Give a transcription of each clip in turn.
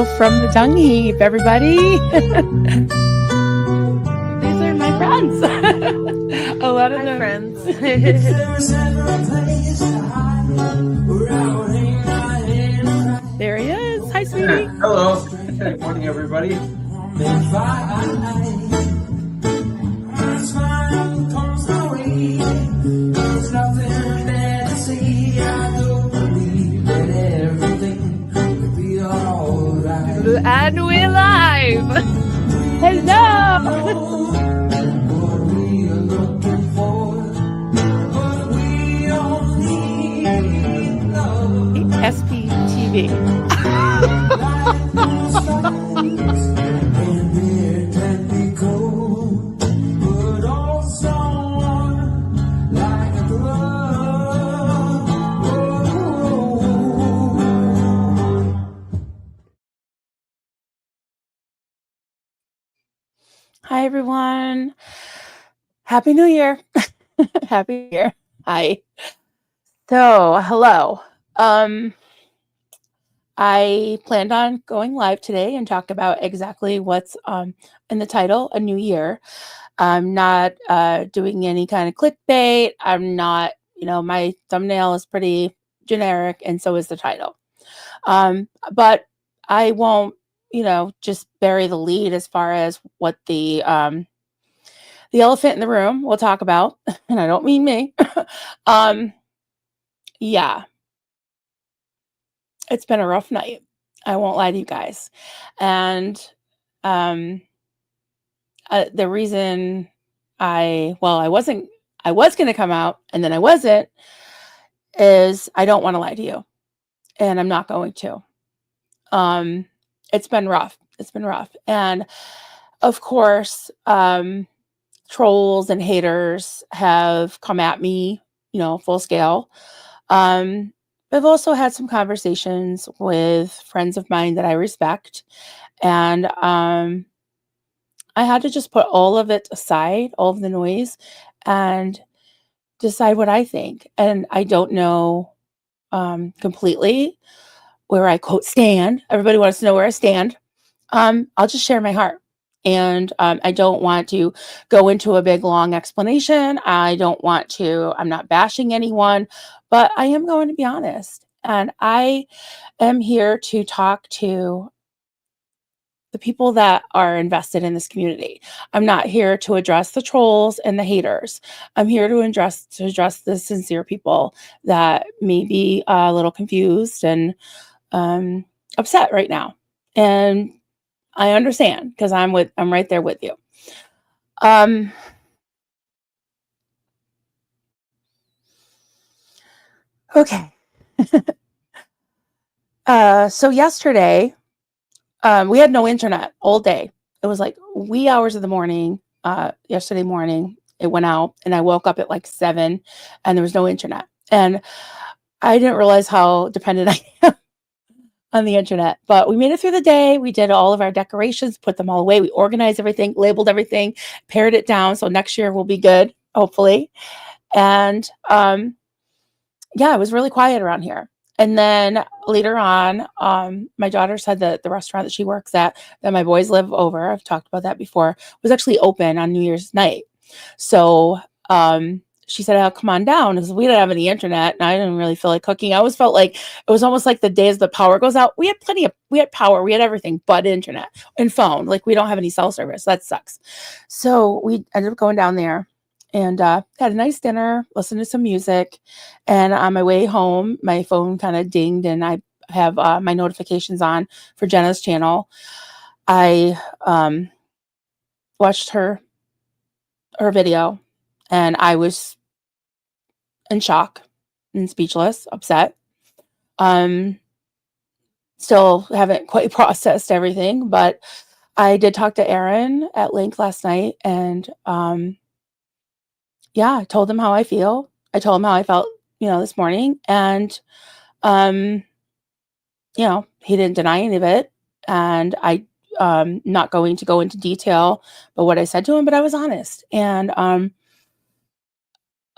Hello from the dung heap, everybody. These are my friends. A lot of Hi, them. friends. There he is. Hi, sweetie. Hello. Good morning, everybody. And we're live. Hello. SPTV. Hi, everyone. Happy New Year. Happy New Year. Hi. So, hello. I planned on going live today and talk about exactly what's in the title, A New Year. I'm not doing any kind of clickbait. I'm not, my thumbnail is pretty generic, and so is the title. But I won't, just bury the lead as far as what the elephant in the room we'll talk about, and I don't mean me. Yeah, it's been a rough night. I won't lie to you guys. And the reason I was going to come out and then I wasn't is I don't want to lie to you, and I'm not going to. It's been rough. And of course, trolls and haters have come at me, full scale. I've also had some conversations with friends of mine that I respect, and I had to just put all of it aside, all of the noise, and decide what I think. And I don't know completely where I quote stand. Everybody wants to know where I stand. I'll just share my heart. And I don't want to go into a big, long explanation. I'm not bashing anyone, but I am going to be honest. And I am here to talk to the people that are invested in this community. I'm not here to address the trolls and the haters. I'm here to address the sincere people that may be a little confused and upset right now. And I understand, because I'm right there with you. Okay. So yesterday, we had no internet all day. It was like wee hours of the morning. Yesterday morning, it went out, and I woke up at like 7, and there was no internet. And I didn't realize how dependent I am on the internet. But we made it through the day. We did all of our decorations, put them all away. We organized everything, labeled everything, pared it down. So next year will be good, hopefully. And yeah, it was really quiet around here. And then later on, my daughter said that the restaurant that she works at, that my boys live over, I've talked about that before, was actually open on New Year's night. So she said, "I'll come on down," because we didn't have any internet, and I didn't really feel like cooking. I always felt like it was almost like the days the power goes out. We had power, we had everything but internet and phone. Like, we don't have any cell service. That sucks. So we ended up going down there and had a nice dinner, listened to some music. And on my way home, my phone kind of dinged, and I have my notifications on for Jenna's channel. I watched her video, and I was in shock and speechless, upset. Still haven't quite processed everything, but I did talk to Aaron at length last night, and yeah, I told him how I feel. I told him how I felt, this morning, and he didn't deny any of it, and I not going to go into detail about what I said to him, but I was honest. And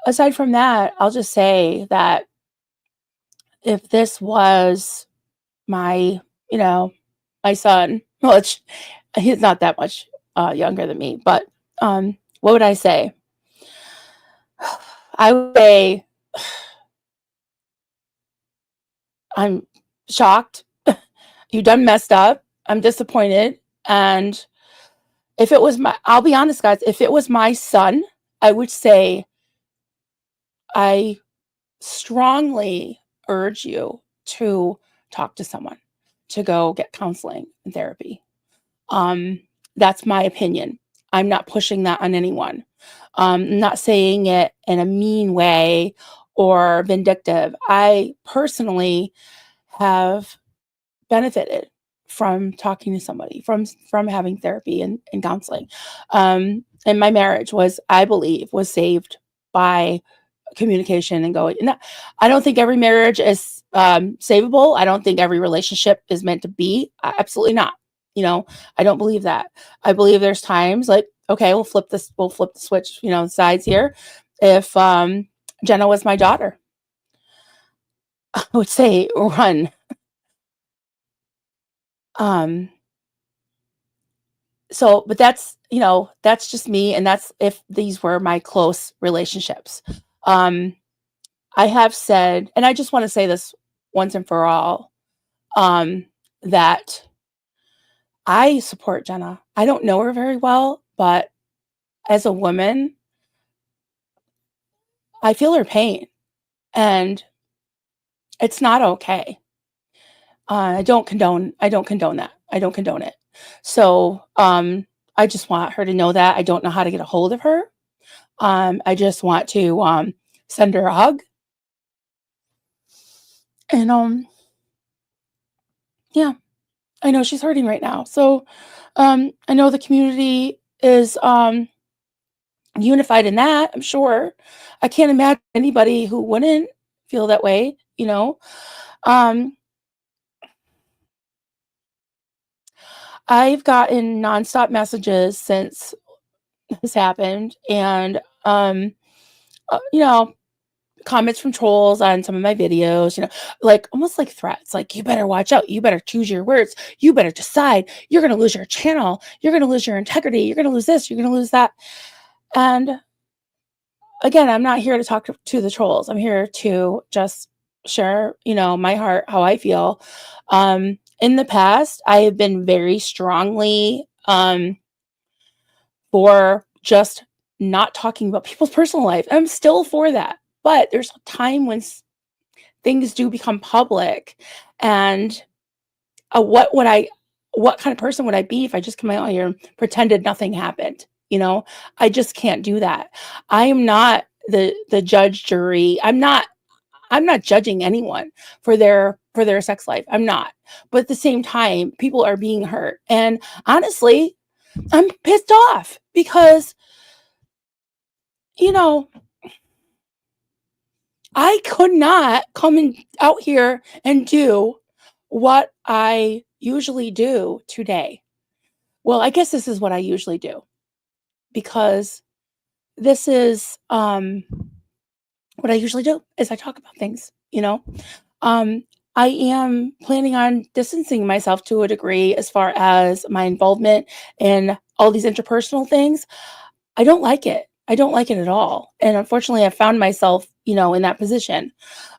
aside from that, I'll just say that if this was my, my son, well, he's not that much younger than me, but what would I say? I would say I'm shocked. You done messed up. I'm disappointed. And if it was I'll be honest, guys, if it was my son, I would say I strongly urge you to talk to someone, to go get counseling and therapy. Um, that's my opinion. I'm not pushing that on anyone. Not saying it in a mean way or vindictive. I personally have benefited from talking to somebody, from having therapy and counseling. And my marriage was, I believe, was saved by communication and going. And I don't think every marriage is savable. I don't think every relationship is meant to be. Absolutely not. I don't believe that. I believe there's times like, okay, we'll flip the switch, sides here. If Jenna was my daughter, I would say run. Um, but that's just me. And that's if these were my close relationships. Um, I have said, and I just want to say this once and for all, that I support Jenna. I don't know her very well, but as a woman, I feel her pain, and it's not okay. I don't condone that. I don't condone it. So, I just want her to know that I don't know how to get a hold of her. I just want to send her a hug, and yeah, I know she's hurting right now. So, I know the community is unified in that. I'm sure. I can't imagine anybody who wouldn't feel that way. Um, I've gotten nonstop messages since this happened, and uh, you know, comments from trolls on some of my videos, like almost like threats, like, you better watch out, you better choose your words, you better decide, you're going to lose your channel, you're going to lose your integrity, you're going to lose this, you're going to lose that. And again, I'm not here to talk to the trolls. I'm here to just share, my heart, how I feel. In the past, I have been very strongly for just not talking about people's personal life. I'm still for that. But there's a time when things do become public, and what kind of person would I be if I just come out here and pretended nothing happened? I just can't do that. I am not the judge, jury. I'm not judging anyone for their sex life. I'm not. But at the same time, people are being hurt. And honestly, I'm pissed off because, you know, I could not come out here and do what I usually do today. Well, I guess this is what I usually do, because this is what I usually do is I talk about things. Um, I am planning on distancing myself to a degree as far as my involvement in all these interpersonal things. I don't like it. I don't like it at all. And unfortunately, I found myself, in that position.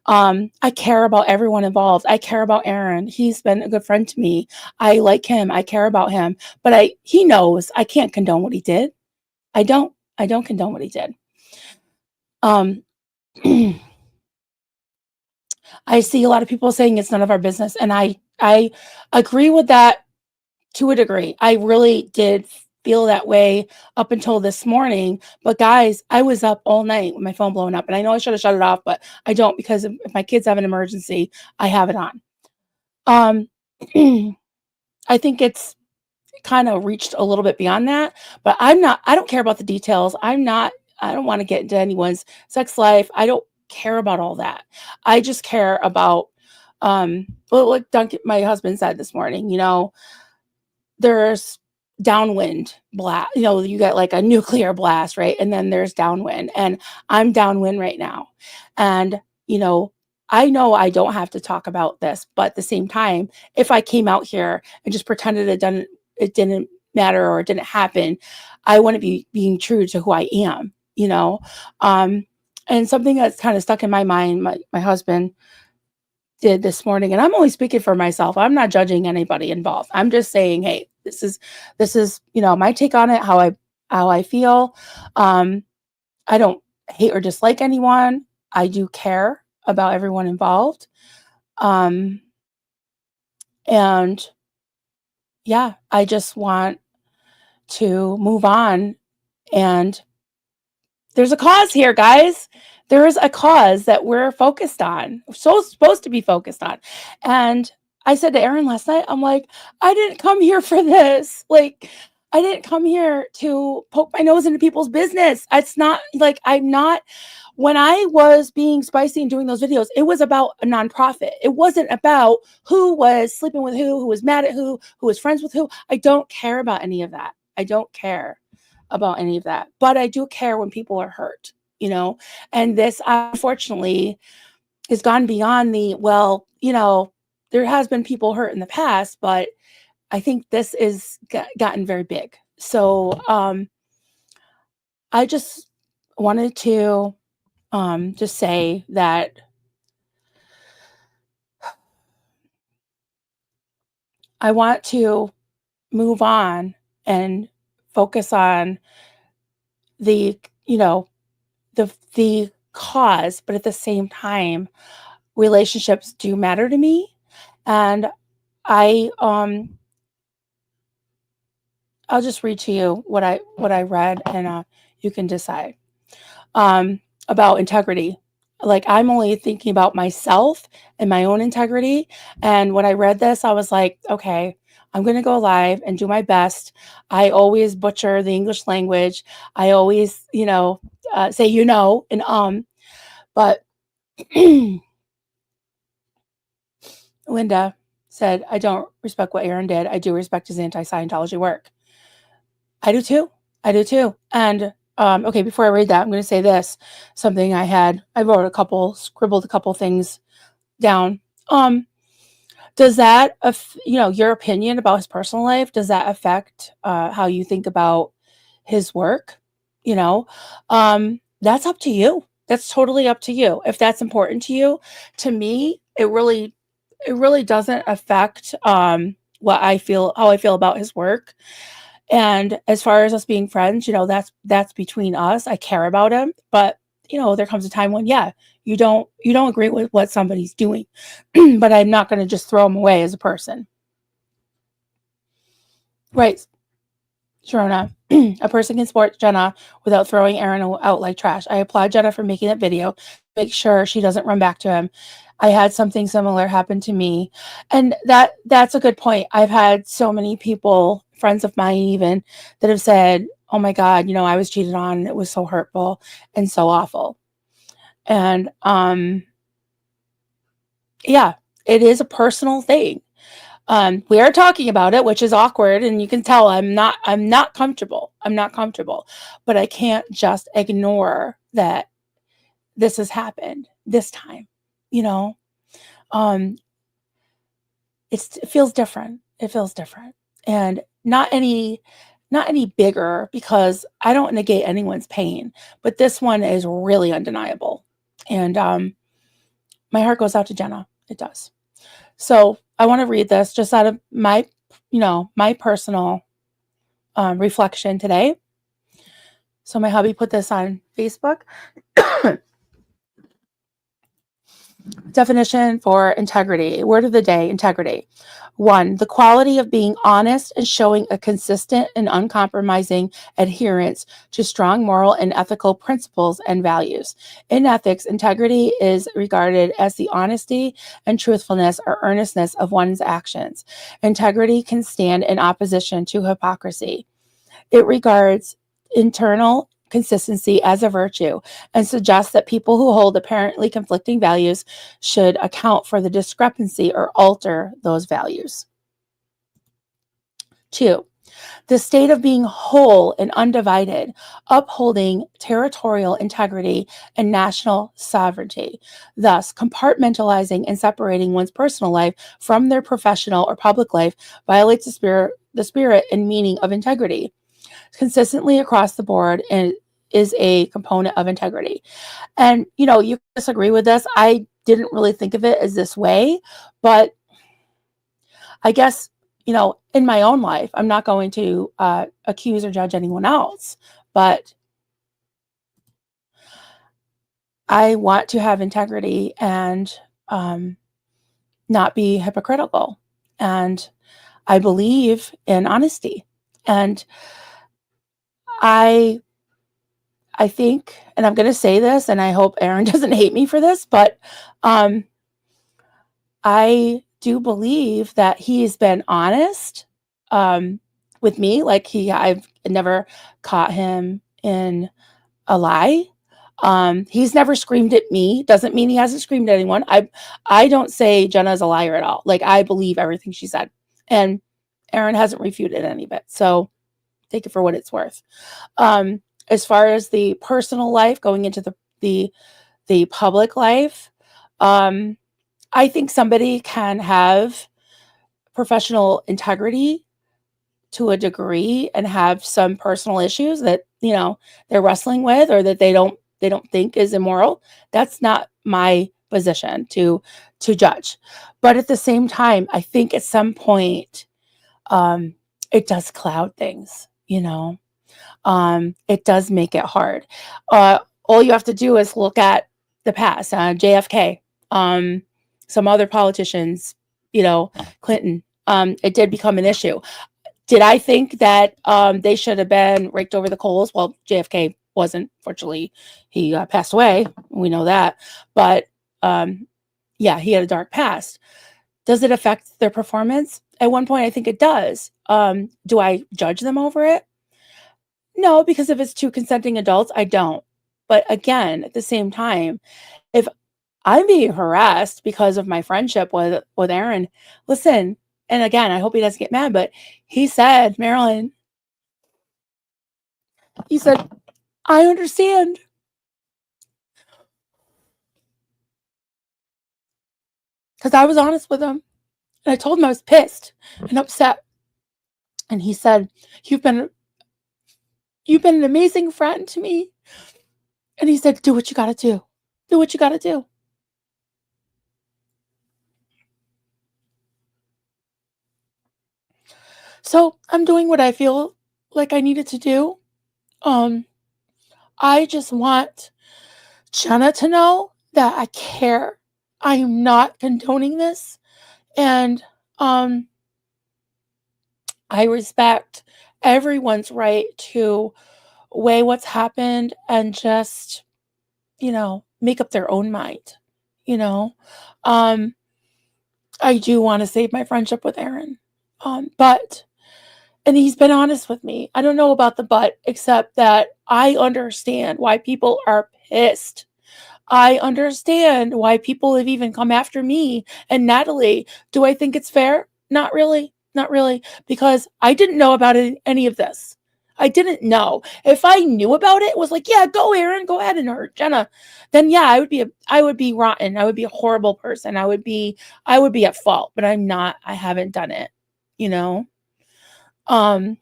I care about everyone involved. I care about Aaron. He's been a good friend to me. I like him. I care about him. But he knows I can't condone what he did. I don't. I don't condone what he did. Um, I see a lot of people saying it's none of our business, and I agree with that to a degree. I really did feel that way up until this morning. But guys, I was up all night with my phone blowing up, and I know I should have shut it off, but I don't, because if my kids have an emergency, I have it on. Um, I think it's kind of reached a little bit beyond that, but I don't care about the details. I don't want to get into anyone's sex life. I don't care about all that. I just care about, well, like Duncan, my husband, said this morning, there's downwind blast, you got like a nuclear blast, right? And then there's downwind, and I'm downwind right now. And, I know I don't have to talk about this, but at the same time, if I came out here and just pretended it didn't matter or it didn't happen, I wouldn't be being true to who I am, you know? Um, and something that's kind of stuck in my mind, my husband did this morning, and I'm only speaking for myself. I'm not judging anybody involved. I'm just saying, hey, this is, my take on it, how I feel. Um, I don't hate or dislike anyone. I do care about everyone involved. Um, and yeah, I just want to move on. And there's a cause here, guys. There is a cause that we're focused on, so supposed to be focused on. And I said to Aaron last night, I'm like, I didn't come here for this. Like, I didn't come here to poke my nose into people's business. It's not like I'm not. When I was being spicy and doing those videos, it was about a nonprofit. It wasn't about who was sleeping with who was mad at who was friends with who. I don't care about any of that. I don't care about any of that. But I do care when people are hurt, And this, unfortunately, has gone beyond there has been people hurt in the past, but I think this is gotten very big. So I just wanted to just say that I want to move on and focus on the, the cause, but at the same time, relationships do matter to me. And I'll just read to you what I read, and you can decide about integrity. Like, I'm only thinking about myself and my own integrity. And when I read this, I was like, okay, I'm going to go live and do my best. I always butcher the English language. I always, say, and but Linda said, I don't respect what Aaron did. I do respect his anti-Scientology work. I do too. I do too. And okay, before I read that, I'm going to say this. Something I scribbled a couple things down. Does that, your opinion about his personal life, does that affect how you think about his work? That's up to you. That's totally up to you. If that's important to you, to me, it really doesn't affect how I feel about his work. And as far as us being friends, that's between us. I care about him, but there comes a time when, yeah, you don't agree with what somebody's doing, but I'm not going to just throw him away as a person. Right. Sharona, a person can support Jenna without throwing Aaron out like trash. I applaud Jenna for making that video. Make sure she doesn't run back to him. I had something similar happen to me. And that's a good point. I've had so many people, friends of mine even, that have said, oh my God, I was cheated on and it was so hurtful and so awful. And yeah, it is a personal thing. We are talking about it, which is awkward, and you can tell I'm not comfortable. I'm not comfortable, but I can't just ignore that this has happened this time. Um, it feels different. It feels different, and not any bigger, because I don't negate anyone's pain, but this one is really undeniable, and my heart goes out to Jenna. It does. So I want to read this just out of my personal reflection today. So my hubby put this on Facebook. Definition for integrity. Word of the day, integrity. 1, the quality of being honest and showing a consistent and uncompromising adherence to strong moral and ethical principles and values. In ethics, integrity is regarded as the honesty and truthfulness or earnestness of one's actions. Integrity can stand in opposition to hypocrisy. It regards internal consistency as a virtue and suggests that people who hold apparently conflicting values should account for the discrepancy or alter those values. 2, The state of being whole and undivided, upholding territorial integrity and national sovereignty, thus compartmentalizing and separating one's personal life from their professional or public life violates the spirit and meaning of integrity. Consistently across the board and is a component of integrity. And you disagree with this. I didn't really think of it as this way, but I guess, in my own life, I'm not going to accuse or judge anyone else, but I want to have integrity and not be hypocritical. And I believe in honesty. And I think, and I'm going to say this, and I hope Aaron doesn't hate me for this, but I do believe that he's been honest with me. Like I've never caught him in a lie. He's never screamed at me. Doesn't mean he hasn't screamed at anyone. I don't say Jenna is a liar at all. Like, I believe everything she said, and Aaron hasn't refuted any of it. So take it for what it's worth. As far as the personal life going into the public life, I think somebody can have professional integrity to a degree and have some personal issues that they're wrestling with, or that they don't think is immoral. That's not my position to judge. But at the same time, I think at some point it does cloud things. It does make it hard. All you have to do is look at the past. JFK, some other politicians, Clinton. It did become an issue. Did I think that they should have been raked over the coals? Well, JFK wasn't. Fortunately, he passed away. We know that. But yeah, he had a dark past. Does it affect their performance? At one point, I think it does. Do I judge them over it? No, because if it's two consenting adults, I don't. But again, at the same time, if I'm being harassed because of my friendship with Aaron, listen, and again, I hope he doesn't get mad, but he said, Marilyn, he said, I understand. Because I was honest with him. And I told him I was pissed and upset. And he said, You've been an amazing friend to me. And he said, do what you gotta do. Do what you gotta do. So I'm doing what I feel like I needed to do. I just want Jenna to know that I care. I am not condoning this. And I respect everyone's right to weigh what's happened and just, make up their own mind. You know, um, I do want to save my friendship with Aaron. But and he's been honest with me. I don't know about the but, except that I understand why people are pissed. I understand why people have even come after me and Natalie. Do I think it's fair? Not really. Not really. Because I didn't know about any of this. I didn't know. If I knew about it, was like, yeah, go Aaron, go ahead and hurt Jenna. Then yeah, I would be rotten. I would be a horrible person. I would be at fault, but I'm not. I haven't done it. You know? Um,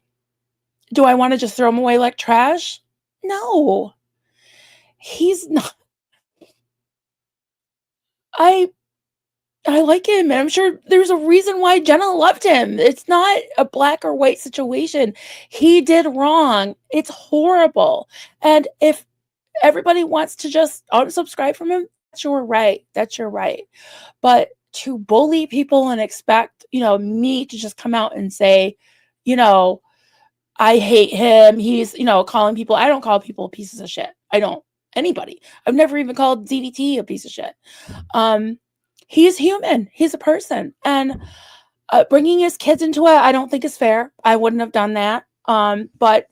do I want to just throw him away like trash? No. He's not. I I like him, and I'm sure there's a reason why Jenna loved him. It's not a black or white situation. He did wrong. It's horrible. And if everybody wants to just unsubscribe from him, that's your right. That's your right. But to bully people and expect, me to just come out and say, you know, I hate him. He's, calling people. I don't call people pieces of shit. I don't. Anybody. I've never even called DDT a piece of shit. He's human. He's a person. And bringing his kids into it, I don't think is fair. I wouldn't have done that. But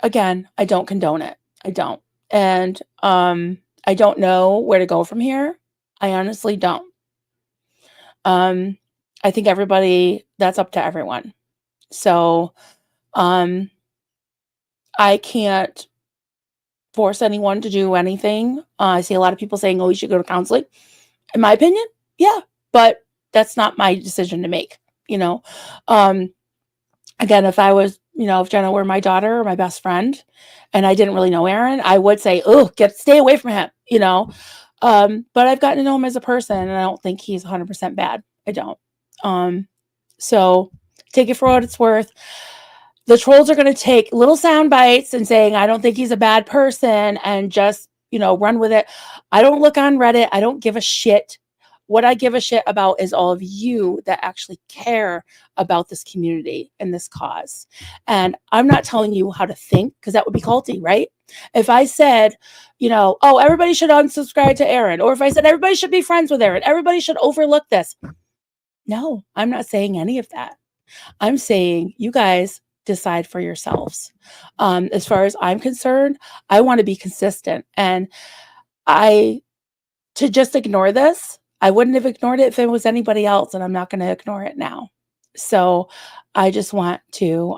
again, I don't condone it. I don't. And I don't know where to go from here. I honestly don't. I think that's up to everyone. So, I can't force anyone to do anything. I see a lot of people saying, "Oh, you should go to counseling." In my opinion, yeah, but that's not my decision to make, you know? Um, Again, if Jenna were my daughter or my best friend and I didn't really know Aaron, I would say, "Oh, stay away from him," you know? But I've gotten to know him as a person and I don't think he's 100% bad. I don't. So take it for what it's worth. The trolls are going to take little sound bites and saying, I don't think he's a bad person and just, run with it. I don't look on Reddit. I don't give a shit. What I give a shit about is all of you that actually care about this community and this cause. And I'm not telling you how to think because that would be culty, right? If I said, oh, everybody should unsubscribe to Aaron, or if I said everybody should be friends with Aaron, everybody should overlook this. No, I'm not saying any of that. I'm saying you guys decide for yourselves. As far as I'm concerned, I want to be consistent. And to just ignore this, I wouldn't have ignored it if it was anybody else, and I'm not going to ignore it now. So I just want to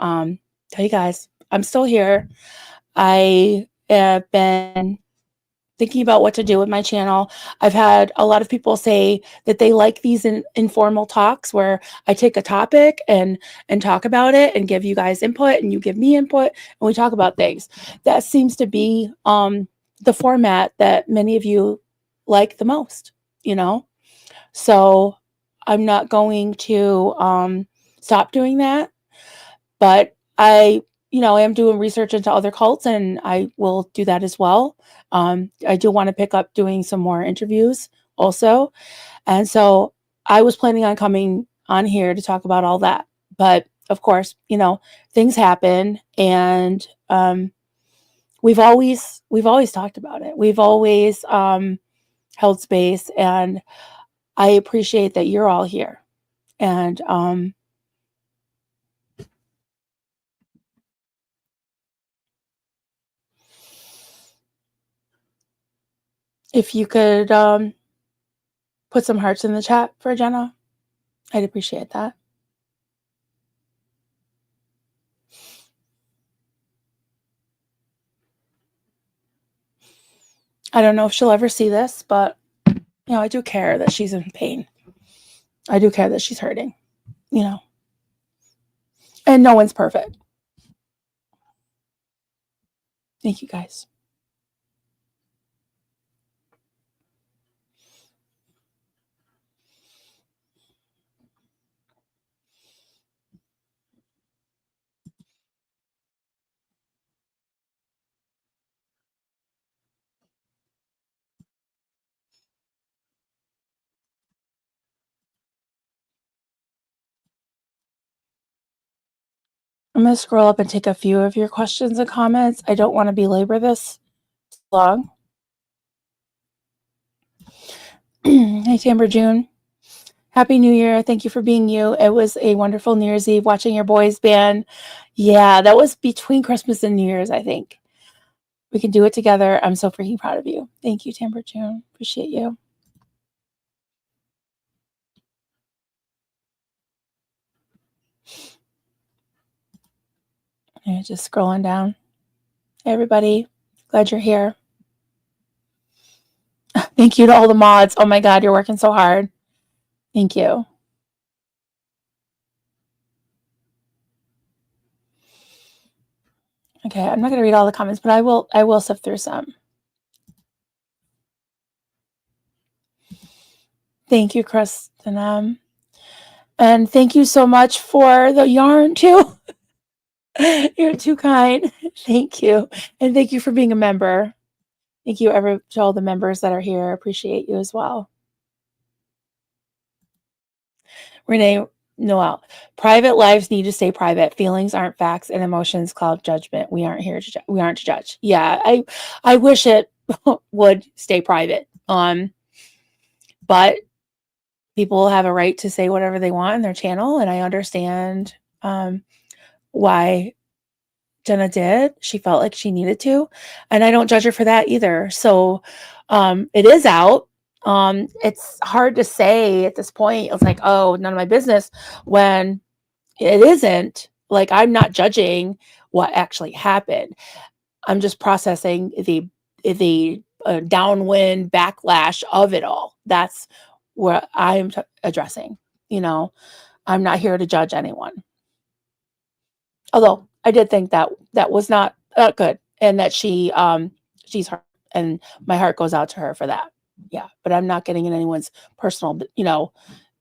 tell you guys, I'm still here. I have been thinking about what to do with my channel. I've had a lot of people say that they like these informal talks where I take a topic and talk about it and give you guys input and you give me input and we talk about things. That seems to be the format that many of you like the most, So I'm not going to stop doing that, but I am doing research into other cults and I will do that as well. I do want to pick up doing some more interviews also. And so I was planning on coming on here to talk about all that. But of course, things happen and we've always talked about it. We've always held space and I appreciate that you're all here. And if you could put some hearts in the chat for Jenna, I'd appreciate that. I don't know if she'll ever see this, but I do care that she's in pain. I do care that she's hurting, and no one's perfect. Thank you guys. I'm going to scroll up and take a few of your questions and comments. I don't want to belabor this long. Hey, Tamber June. Happy New Year. Thank you for being you. It was a wonderful New Year's Eve watching your boys band. Yeah, that was between Christmas and New Year's, I think. We can do it together. I'm so freaking proud of you. Thank you, Tamber June. Appreciate you. Yeah, just scrolling down. Hey, everybody. Glad you're here. Thank you to all the mods. Oh my God, you're working so hard. Thank you. Okay, I'm not going to read all the comments, but I will sift through some. Thank you, Kristen. And thank you so much for the yarn too. You're too kind. Thank you. And thank you for being a member. Thank you to all the members that are here. I appreciate you as well. Renee Noel, private lives need to stay private. Feelings aren't facts and emotions cloud judgment. We aren't here to judge. Yeah, I wish it would stay private. But people have a right to say whatever they want in their channel, and I understand why Jenna did. She felt like she needed to, and I don't judge her for that either. So it is out. It's hard to say at this point. It's like, oh, none of my business, when it isn't. Like, I'm not judging what actually happened. I'm just processing the downwind backlash of it all. That's what I'm addressing. You know, I'm not here to judge anyone. Although I did think that that was not good, and that she's hurt, and my heart goes out to her for that. Yeah, but I'm not getting in anyone's personal,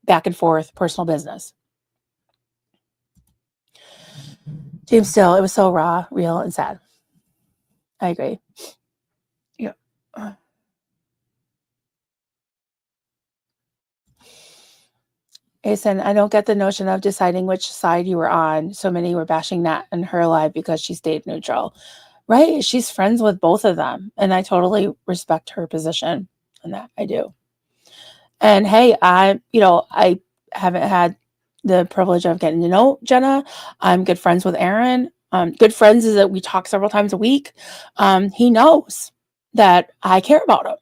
back and forth personal business. James Still, it was so raw, real, and sad. I agree. Yeah. Asen, I don't get the notion of deciding which side you were on. So many were bashing Nat and her live because she stayed neutral. Right? She's friends with both of them. And I totally respect her position on that. I do. And hey, I haven't had the privilege of getting to know Jenna. I'm good friends with Aaron. Good friends is that we talk several times a week. He knows that I care about him.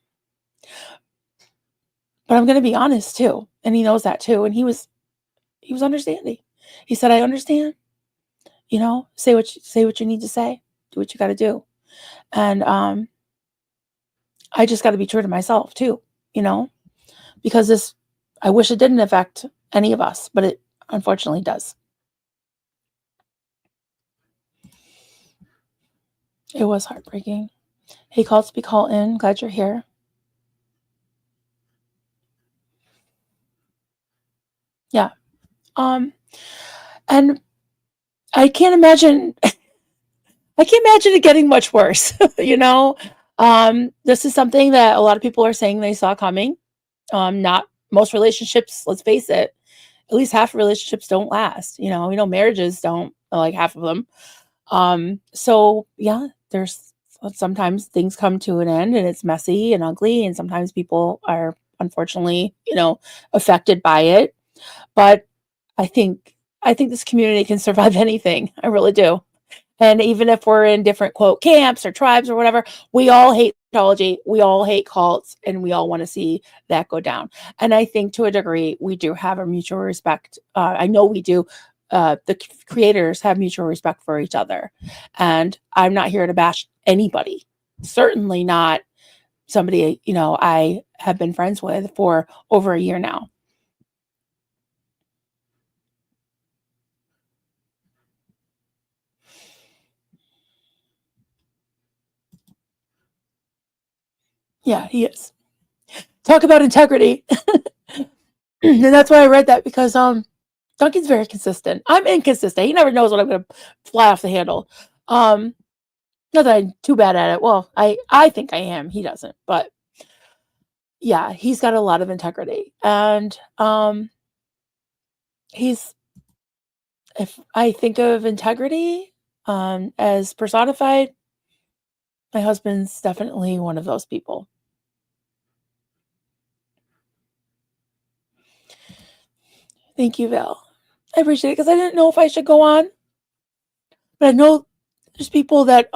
But I'm going to be honest too. And he knows that too. And he was understanding. He said, I understand, say what you need to say, do what you got to do. And I just got to be true to myself too, because I wish it didn't affect any of us, but it unfortunately does. It was heartbreaking. Hey, call in. Glad you're here. Yeah. And I can't imagine it getting much worse. This is something that a lot of people are saying they saw coming. Not most relationships, let's face it, at least half relationships don't last. Marriages don't, like half of them. So yeah, there's sometimes things come to an end and it's messy and ugly, and sometimes people are unfortunately, affected by it. But I think this community can survive anything. I really do. And even if we're in different quote camps or tribes or whatever, we all hate Scientology, we all hate cults, and we all want to see that go down. And I think to a degree, we do have a mutual respect. I know we do. The creators have mutual respect for each other. And I'm not here to bash anybody. Certainly not somebody, I have been friends with for over a year now. Yeah, he is. Talk about integrity. And that's why I read that, because Duncan's very consistent. I'm inconsistent. He never knows when I'm going to fly off the handle. Not that I'm too bad at it. Well, I think I am. He doesn't. But yeah, he's got a lot of integrity. And if I think of integrity as personified, my husband's definitely one of those people. Thank you, Val. I appreciate it, because I didn't know if I should go on. But I know there's people that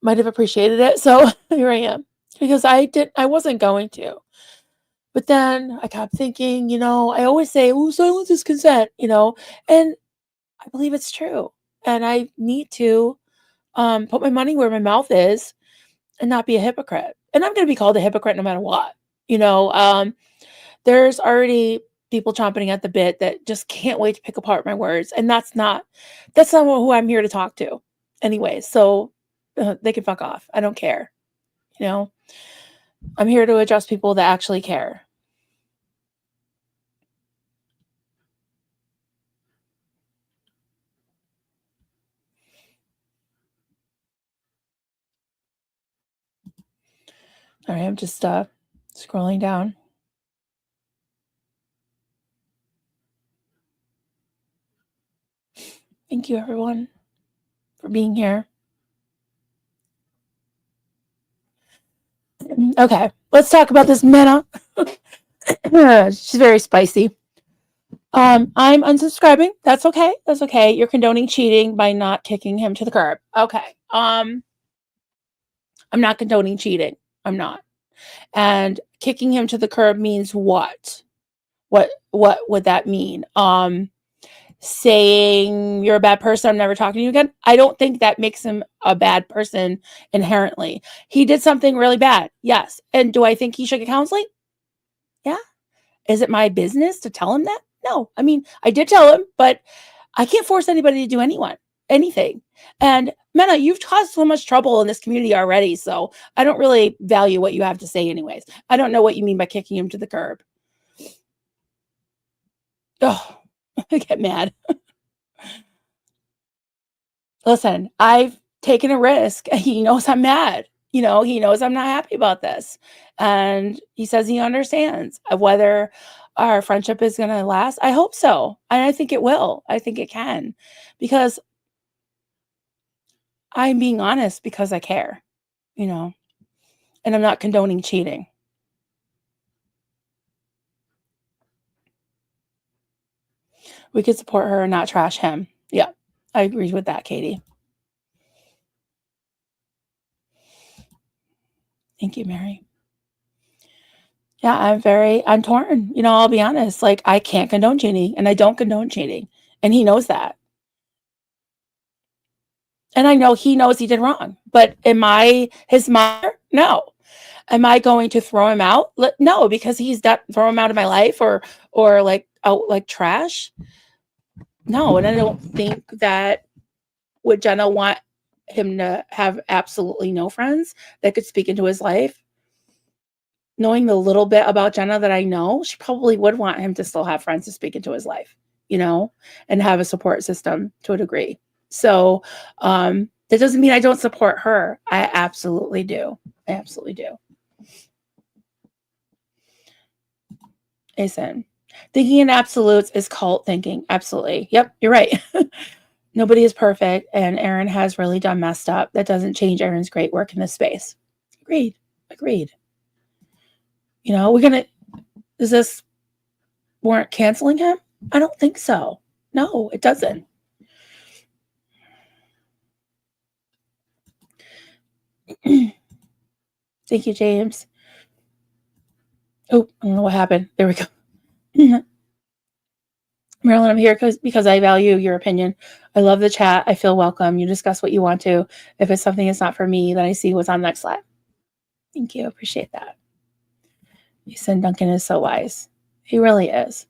might have appreciated it. So here I am, because I wasn't going to. But then I kept thinking, I always say, oh, silence is consent, and I believe it's true. And I need to put my money where my mouth is and not be a hypocrite. And I'm going to be called a hypocrite no matter what. There's already people chomping at the bit that just can't wait to pick apart my words. And that's not who I'm here to talk to anyway. So they can fuck off. I don't care. I'm here to address people that actually care. All right, I'm just scrolling down. Thank you, everyone, for being here. Okay, let's talk about this Mena. She's very spicy. I'm unsubscribing. That's okay. That's okay. You're condoning cheating by not kicking him to the curb. Okay. I'm not condoning cheating. I'm not. And kicking him to the curb means what? What would that mean? Saying you're a bad person, I'm never talking to you again. I don't think that makes him a bad person inherently. He did something really bad. Yes. And do I think he should get counseling? Yeah. Is it my business to tell him that? No. I mean, I did tell him, but I can't force anybody to do anything. And Mena, you've caused so much trouble in this community already, so I don't really value what you have to say anyways. I don't know what you mean by kicking him to the curb. Oh, I get mad. Listen, I've taken a risk. He knows I'm mad. He knows I'm not happy about this. And he says he understands whether our friendship is going to last. I hope so. And I think it will. I think it can because I'm being honest because I care, you know, and I'm not condoning cheating. We could support her and not trash him. Yeah, I agree with that, Katie. Thank you, Mary. Yeah, I'm torn. I'll be honest. Like, I can't condone cheating and I don't condone cheating. And he knows that. And I know he knows he did wrong. But am I his mother? No. Am I going to throw him out? No, because he's that throw him out of my life or like out like trash. No, and I don't think that would Jenna want him to have absolutely no friends that could speak into his life. Knowing the little bit about Jenna that I know, she probably would want him to still have friends to speak into his life, and have a support system to a degree. So that doesn't mean I don't support her. I absolutely do. I absolutely do. Asen. Thinking in absolutes is cult thinking. Absolutely. Yep, you're right. Nobody is perfect, and Erin has really done messed up. That doesn't change Erin's great work in this space. Agreed. Does this warrant canceling him? I don't think so. No, it doesn't. Thank you, James. Oh, I don't know what happened. There we go. Marilyn, I'm here because I value your opinion. I love the chat. I feel welcome. You discuss what you want to. If it's something that's not for me, then I see what's on the next slide. Thank you. Appreciate that. You said Duncan is so wise. He really is.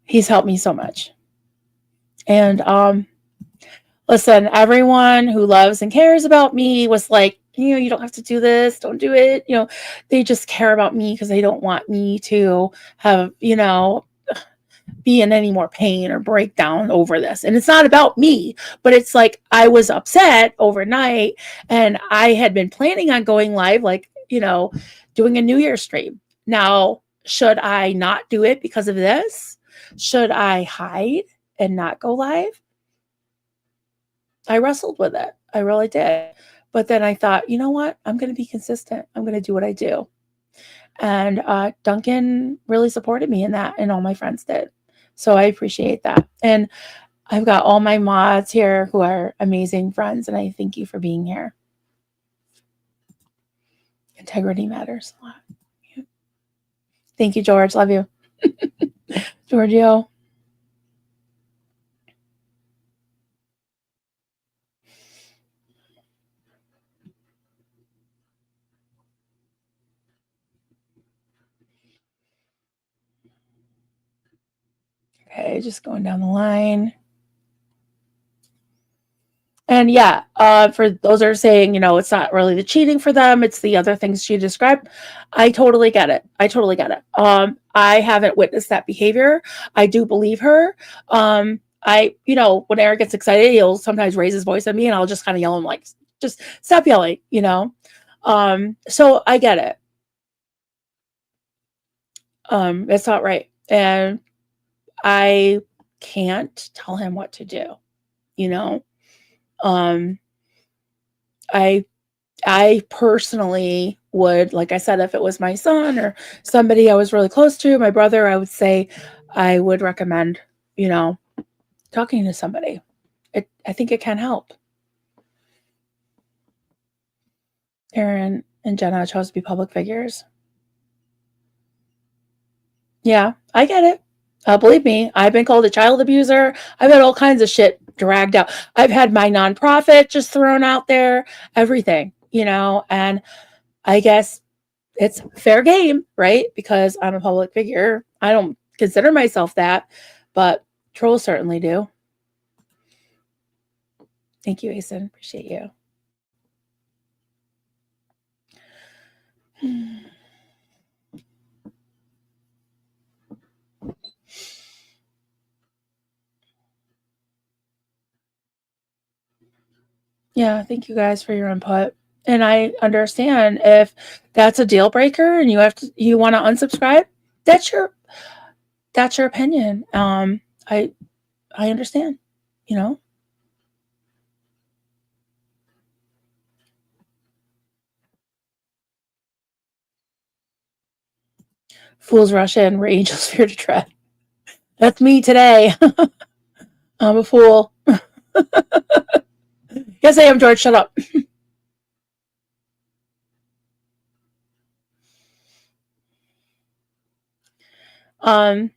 He's helped me so much. And listen, everyone who loves and cares about me was like, you don't have to do this. Don't do it. They just care about me because they don't want me to have, be in any more pain or breakdown over this. And it's not about me, but it's like I was upset overnight and I had been planning on going live, like, doing a New Year's stream. Now, should I not do it because of this? Should I hide and not go live? I wrestled with it. I really did. But then I thought, you know what? I'm going to be consistent. I'm going to do what I do. And Duncan really supported me in that, and all my friends did. So I appreciate that. And I've got all my mods here who are amazing friends, and I thank you for being here. Integrity matters a lot. Yeah. Thank you, George. Love you. Giorgio. Okay, just going down the line. And yeah, for those that are saying, it's not really the cheating for them, it's the other things she described. I totally get it. I haven't witnessed that behavior. I do believe her. When Eric gets excited, he'll sometimes raise his voice at me and I'll just kind of yell him like, just stop yelling, So I get it. It's not right. And I can't tell him what to do, I personally would, like I said, if it was my son or somebody I was really close to, my brother, I would say I would recommend, talking to somebody. I think it can help. Aaron and Jenna chose to be public figures. Yeah, I get it. Believe me, I've been called a child abuser. I've had all kinds of shit dragged out. I've had my nonprofit just thrown out there, everything, and I guess it's fair game, right? Because I'm a public figure. I don't consider myself that, but trolls certainly do. Thank you, Asen. Appreciate you. Yeah, thank you guys for your input. And I understand if that's a deal breaker and you want to unsubscribe, that's your opinion. I understand, you know. Fools rush in where angels fear to tread. That's me today. I'm a fool. Yes, I am, George. Shut up. Um.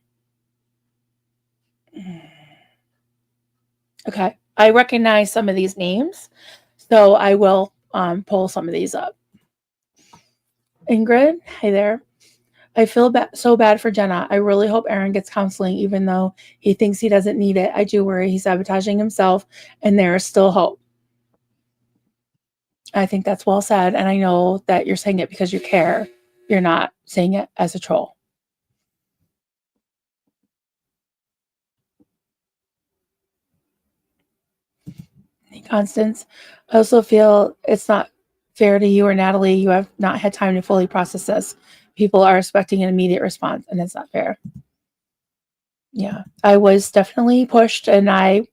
Okay, I recognize some of these names, so I will pull some of these up. Ingrid, hey there. I feel so bad for Jenna. I really hope Aaron gets counseling, even though he thinks he doesn't need it. I do worry he's sabotaging himself, and there is still hope. I think that's well said, and I know that you're saying it because you care. You're not saying it as a troll. Constance, I also feel it's not fair to you or Natalie. You have not had time to fully process this. People are expecting an immediate response, and it's not fair. Yeah, I was definitely pushed, and I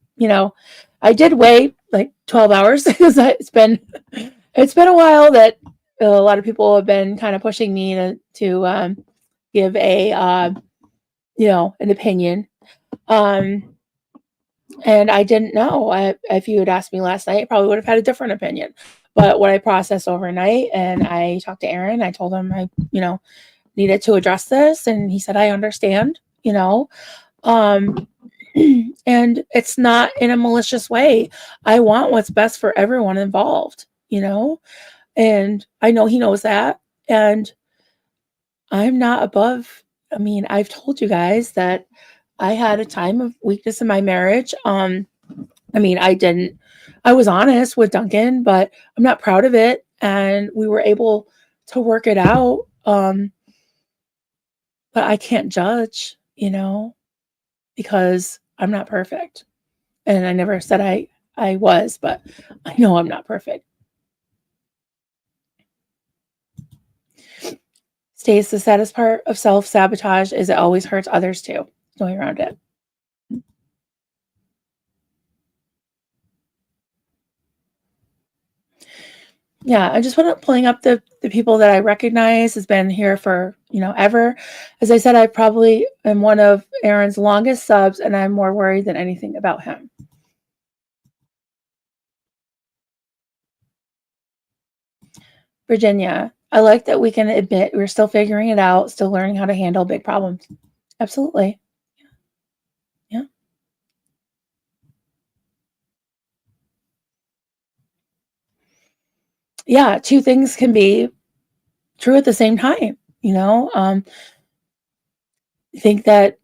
did wait like 12 hours because it's been a while that a lot of people have been kind of pushing me to give a an opinion. And I didn't know. If you had asked me last night, I probably would have had a different opinion. But when I processed overnight and I talked to Aaron, I told him I needed to address this, and he said I understand. Um, and it's not in a malicious way. I want what's best for everyone involved, and I know he knows that. And I'm not above. I mean, I've told you guys that I had a time of weakness in my marriage. I mean, I was honest with Duncan, but I'm not proud of it. And we were able to work it out. But I can't judge, because I'm not perfect. And I never said I was, but I know I'm not perfect. Stays the saddest part of self-sabotage is it always hurts others too. No way around it. Yeah, I just pulling up the people that I recognize has been here for, ever. As I said, I probably am one of Aaron's longest subs, and I'm more worried than anything about him. Virginia, I like that we can admit we're still figuring it out, still learning how to handle big problems. Absolutely. Yeah. Yeah, two things can be true at the same time, think that,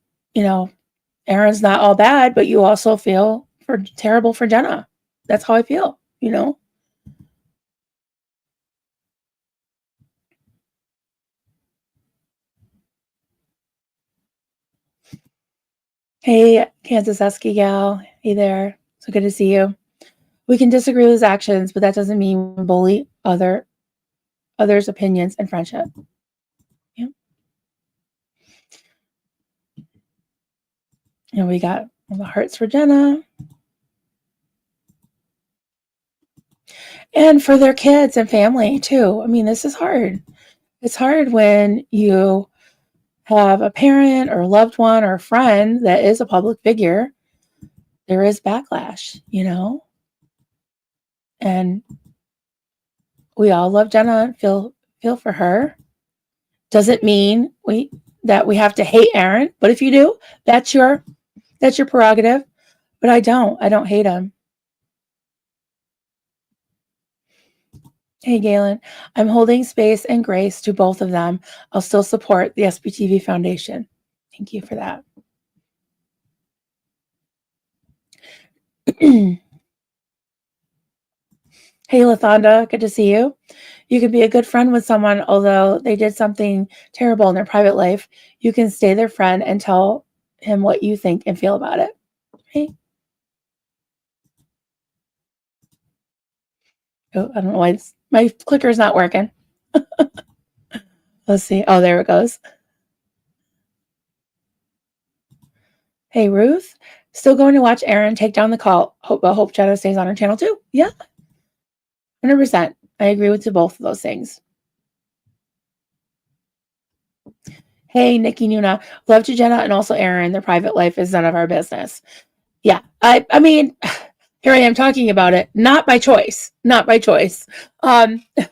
Aaron's not all bad, but you also feel terrible for Jenna. That's how I feel. Hey, Kansas Husky gal. Hey there. So good to see you. We can disagree with his actions, but that doesn't mean we bully others' opinions and friendship. Yeah. And we got the hearts for Jenna. And for their kids and family too. I mean, this is hard. It's hard when you have a parent or a loved one or a friend that is a public figure. There is backlash, and we all love Jenna and feel for her. Doesn't mean we have to hate Aaron, but if you do, that's your prerogative. But I don't. I don't hate him. Hey, Galen, I'm holding space and grace to both of them. I'll still support the SBTV Foundation. Thank you for that. Hey, Lathonda, good to see you. You can be a good friend with someone, although they did something terrible in their private life. You can stay their friend and tell him what you think and feel about it. Hey. Oh, I don't know why my clicker's not working. Let's see. Oh, there it goes. Hey, Ruth. Still going to watch Aaron take down the cult. Hope Jenna stays on her channel too. Yeah, 100%. I agree with both of those things. Hey, Nikki Nuna. Love to Jenna and also Aaron. Their private life is none of our business. Yeah, I mean, here I am talking about it. Not by choice. Not by choice. It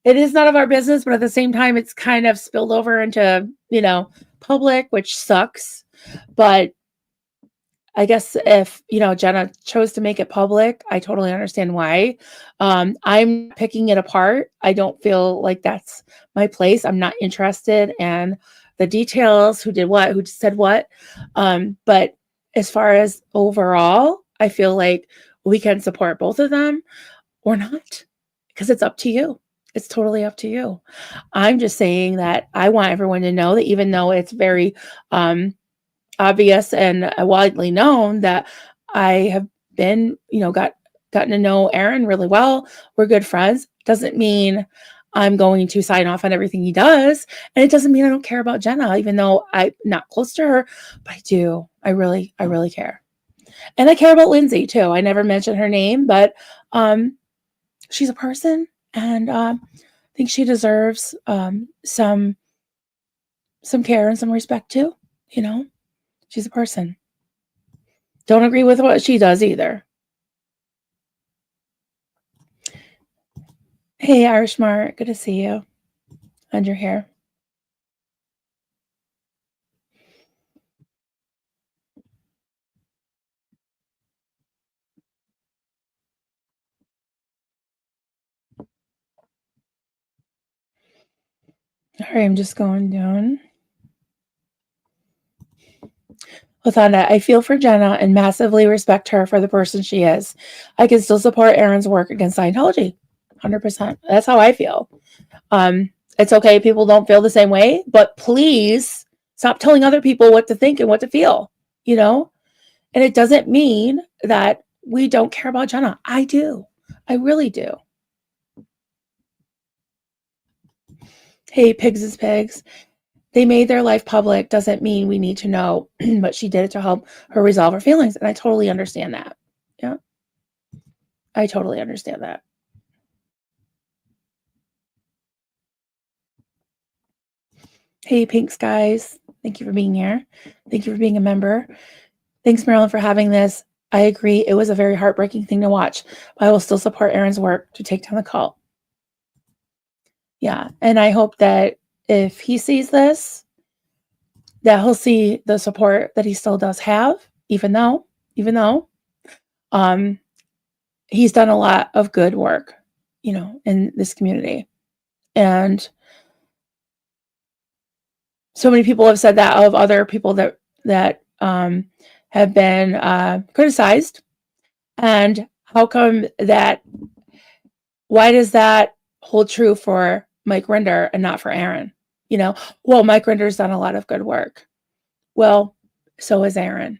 is none of our business, but at the same time, it's kind of spilled over into, public, which sucks. But I guess if, Jenna chose to make it public, I totally understand why. I'm picking it apart. I don't feel like that's my place. I'm not interested in the details, who did what, who said what. But as far as overall, I feel like we can support both of them or not, because it's up to you. It's totally up to you. I'm just saying that I want everyone to know that even though it's very obvious and widely known that I have been, gotten to know Aaron really well. We're good friends. Doesn't mean I'm going to sign off on everything he does. And it doesn't mean I don't care about Jenna, even though I'm not close to her, but I do. I really care. And I care about Lindsay too. I never mentioned her name, but she's a person, and I think she deserves some care and some respect too. She's a person. Don't agree with what she does either. Hey, Irish Mart, good to see you. And you're here. All right, I'm just going down. Lathanda, I feel for Jenna and massively respect her for the person she is. I can still support Aaron's work against Scientology. 100%. That's how I feel. It's okay. People don't feel the same way, but please stop telling other people what to think and what to feel, And it doesn't mean that we don't care about Jenna. I do. I really do. Hey, pigs is pigs. They made their life public doesn't mean we need to know, but she did it to help her resolve her feelings. And I totally understand that. Yeah. I totally understand that. Hey, Pink Skies. Thank you for being here. Thank you for being a member. Thanks, Marilyn, for having this. I agree. It was a very heartbreaking thing to watch, but I will still support Aaron's work to take down the cult. Yeah. And I hope that if he sees this, that he'll see the support that he still does have, even though he's done a lot of good work, in this community. And so many people have said that of other people that have been criticized. And why does that hold true for Mike Rinder and not for Aaron? Well, Mike Rinder's done a lot of good work. Well, so is Aaron.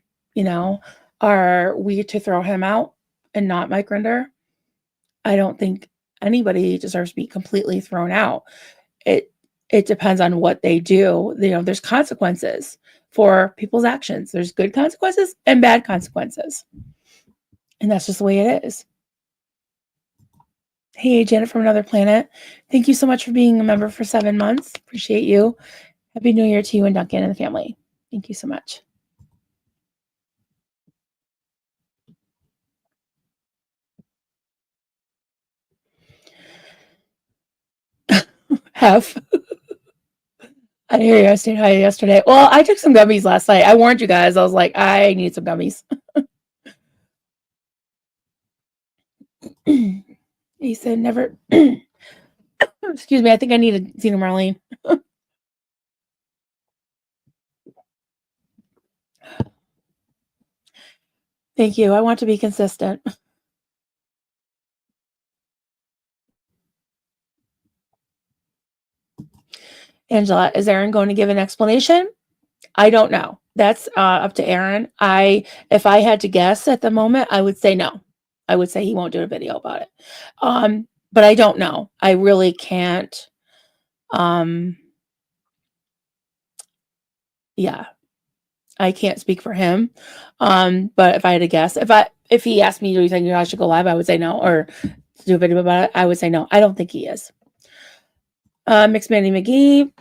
Are we to throw him out and not Mike Rinder? I don't think anybody deserves to be completely thrown out. It depends on what they do. There's consequences for people's actions. There's good consequences and bad consequences. And that's just the way it is. Hey, Janet from Another Planet. Thank you so much for being a member for 7 months. Appreciate you. Happy New Year to you and Duncan and the family. Thank you so much. Have. I hear you. I stayed high yesterday. Well, I took some gummies last night. I warned you guys. I was like, I need some gummies. He said, never. Excuse me. I think I need a Xenomarlene. Thank you. I want to be consistent. Angela, is Aaron going to give an explanation? I don't know. That's up to Aaron. If I had to guess at the moment, I would say no. I would say he won't do a video about it. But I don't know. I really can't. Yeah, I can't speak for him. But if I had to guess, if he asked me, do you think I should go live? I would say no. Or do a video about it, I would say no. I don't think he is. Mixed Manny McGee.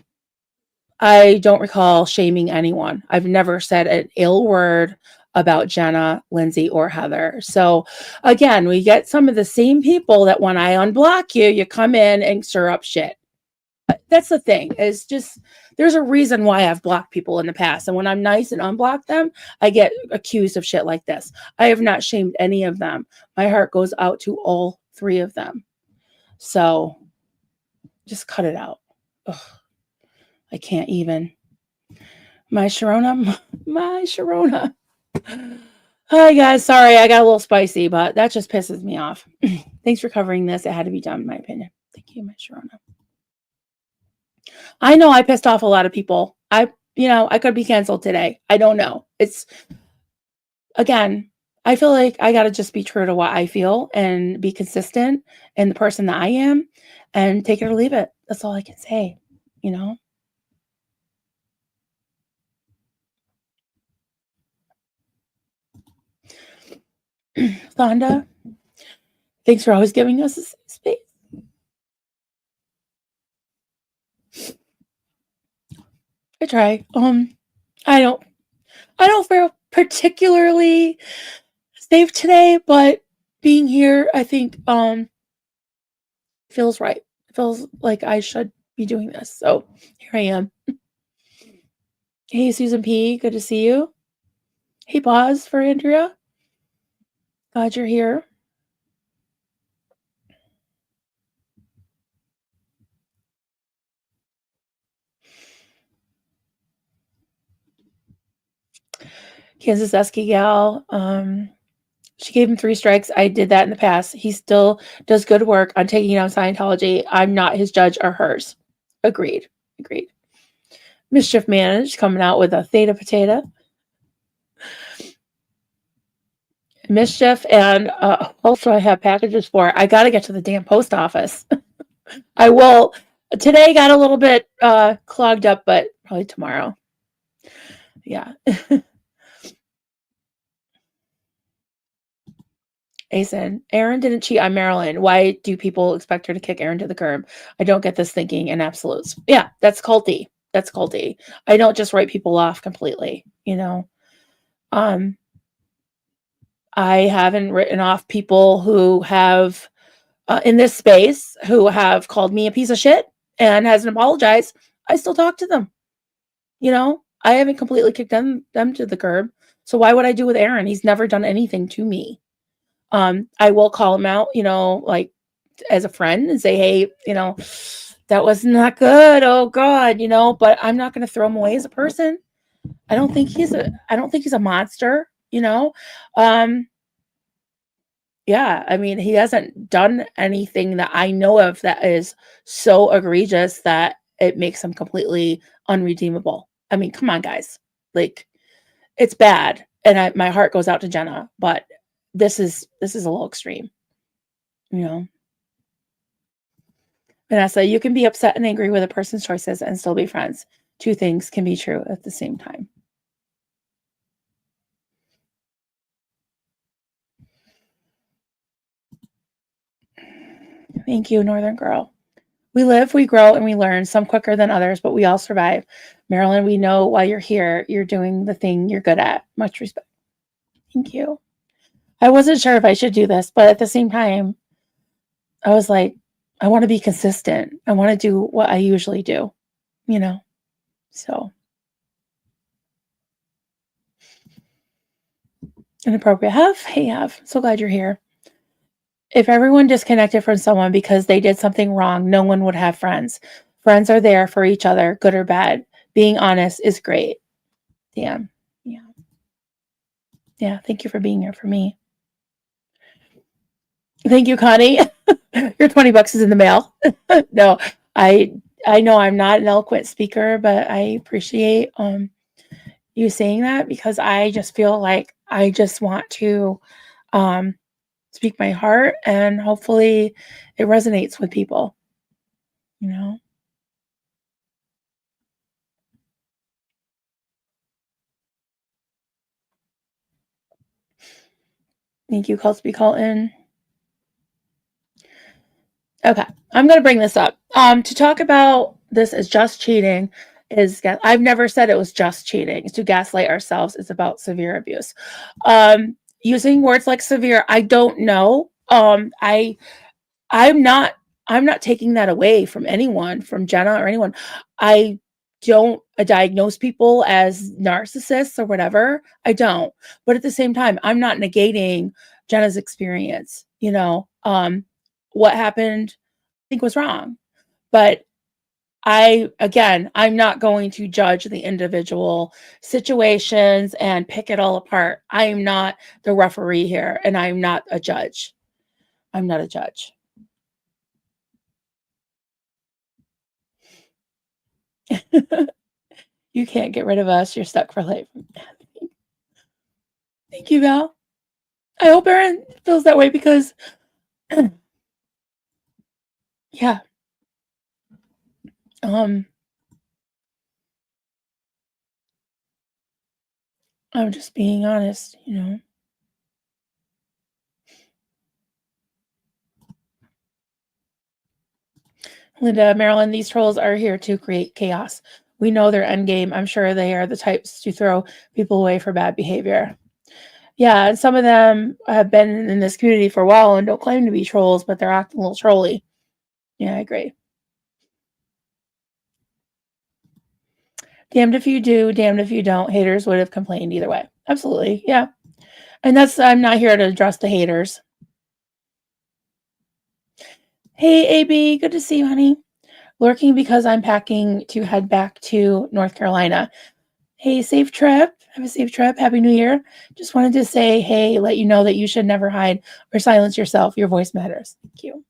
I don't recall shaming anyone. I've never said an ill word about Jenna, Lindsay, or Heather. So again, we get some of the same people that when I unblock you, you come in and stir up shit. That's the thing, is just there's a reason why I've blocked people in the past. And when I'm nice and unblock them, I get accused of shit like this. I have not shamed any of them. My heart goes out to all three of them. So just cut it out. Ugh. I can't even. My Sharona. Hi, guys. Sorry, I got a little spicy, but that just pisses me off. Thanks for covering this. It had to be done, in my opinion. Thank you, my Sharona. I know I pissed off a lot of people. I could be canceled today. I don't know. Again, I feel like I got to just be true to what I feel and be consistent in the person that I am and take it or leave it. That's all I can say, Thonda, thanks for always giving us a space. I try. I don't feel particularly safe today, but being here, I think, feels right. It feels like I should be doing this. So here I am. Hey, Susan P. Good to see you. Hey, pause for Andrea. Glad you're here. Kansas Esky gal. She gave him 3 strikes. I did that in the past. He still does good work on taking down Scientology. I'm not his judge or hers. Agreed. Mischief Managed coming out with a theta potato. Mischief, and also I have packages for it. I got to get to the damn post office. I will. Today got a little bit clogged up, but probably tomorrow. Yeah. Asen, Aaron didn't cheat on Marilyn. Why do people expect her to kick Aaron to the curb? I don't get this thinking in absolutes. Yeah, that's culty. I don't just write people off completely, I haven't written off people who have in this space who have called me a piece of shit and hasn't apologized. I still talk to them. I haven't completely kicked them to the curb. So why would I do with Aaron? He's never done anything to me. I will call him out, like as a friend and say, hey, that was not good. Oh God, but I'm not going to throw him away as a person. I don't think he's a monster, yeah, I mean, he hasn't done anything that I know of that is so egregious that it makes him completely unredeemable. I mean, come on, guys. Like, it's bad. And my heart goes out to Jenna, but this is a little extreme, Vanessa, you can be upset and angry with a person's choices and still be friends. 2 things can be true at the same time. Thank you, Northern Girl. We live, we grow, and we learn, some quicker than others, but we all survive. Marilyn, we know why you're here. You're doing the thing you're good at. Much respect. Thank you. I wasn't sure if I should do this, but at the same time, I was like, I want to be consistent. I want to do what I usually do, you know? So inappropriate. Hey, so glad you're here. If everyone disconnected from someone because they did something wrong, no one would have friends. Friends are there for each other, good or bad. Being honest is great. Damn. Yeah. Yeah. Thank you for being here for me. Thank you, Connie. Your $20 is in the mail. No, I I know I'm not an eloquent speaker, but I appreciate you saying that because I just feel like I just want to um speak my heart and hopefully it resonates with people, you know. Thank you, Call Speak Call In. Okay, I'm gonna bring this up. To talk about this as just cheating I've never said it was just cheating. To gaslight ourselves is about severe abuse. Using words like severe, I don't know. I'm not I'm not taking that away from anyone, from Jenna or anyone. I don't diagnose people as narcissists or whatever. I don't. But at the same time, I'm not negating Jenna's experience, you know. What happened I think was wrong. But I'm not going to judge the individual situations and pick it all apart. I am not the referee here and I'm not a judge. I'm not a judge. You can't get rid of us. You're stuck for life. Thank you, Val. I hope Erin feels that way because, yeah, um, I'm just being honest, you know. Linda, Marilyn, these trolls are here to create chaos. We know their end game. I'm sure they are the types to throw people away for bad behavior. Yeah, and some of them have been in this community for a while and don't claim to be trolls, but they're acting a little trolly. Yeah, I agree. Damned if you do, damned if you don't. Haters would have complained either way. Absolutely. Yeah. And I'm not here to address the haters. Hey, AB, good to see you, honey. Lurking because I'm packing to head back to North Carolina. Hey, safe trip. Have a safe trip. Happy New Year. Just wanted to say, hey, let you know that you should never hide or silence yourself. Your voice matters. Thank you.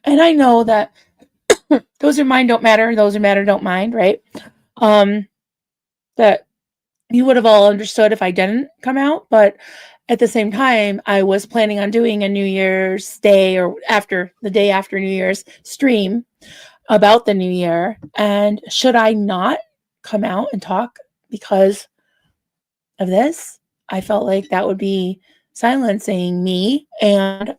And I know that those who mind don't matter, those who matter don't mind, right? Um, that you would have all understood if I didn't come out, but at the same time, I was planning on doing a New Year's Day or after the day after New Year's stream about the new year. And should I not come out and talk because of this? I felt like that would be silencing me. And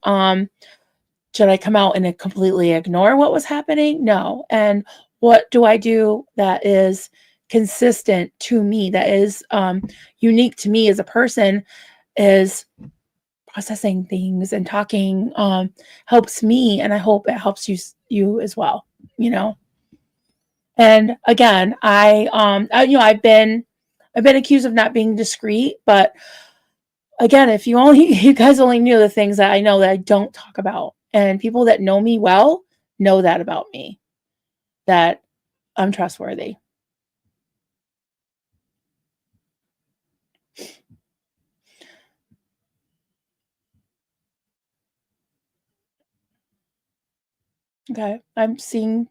should I come out and completely ignore what was happening? No. And what do I do that is consistent to me, that is unique to me as a person, is processing things and talking helps me, and I hope it helps you as well, you know. And again, I've been accused of not being discreet, but again, if you only you guys only knew the things that I know that I don't talk about, and people that know me well know that about me, that I'm trustworthy. Okay, I'm seeing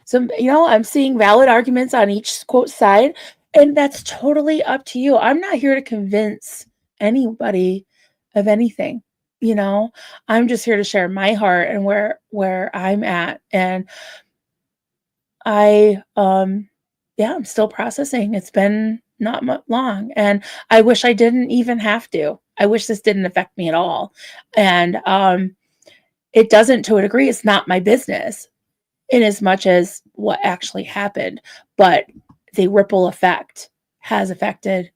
valid arguments on each quote side, and that's totally up to you. I'm not here to convince anybody of anything, you know. I'm just here to share my heart and where I'm at, and I yeah, I'm still processing. It's been not much long, and I wish I didn't even have to. I wish this didn't affect me at all. And it doesn't to a degree. It's not my business in as much as what actually happened, but the ripple effect has affected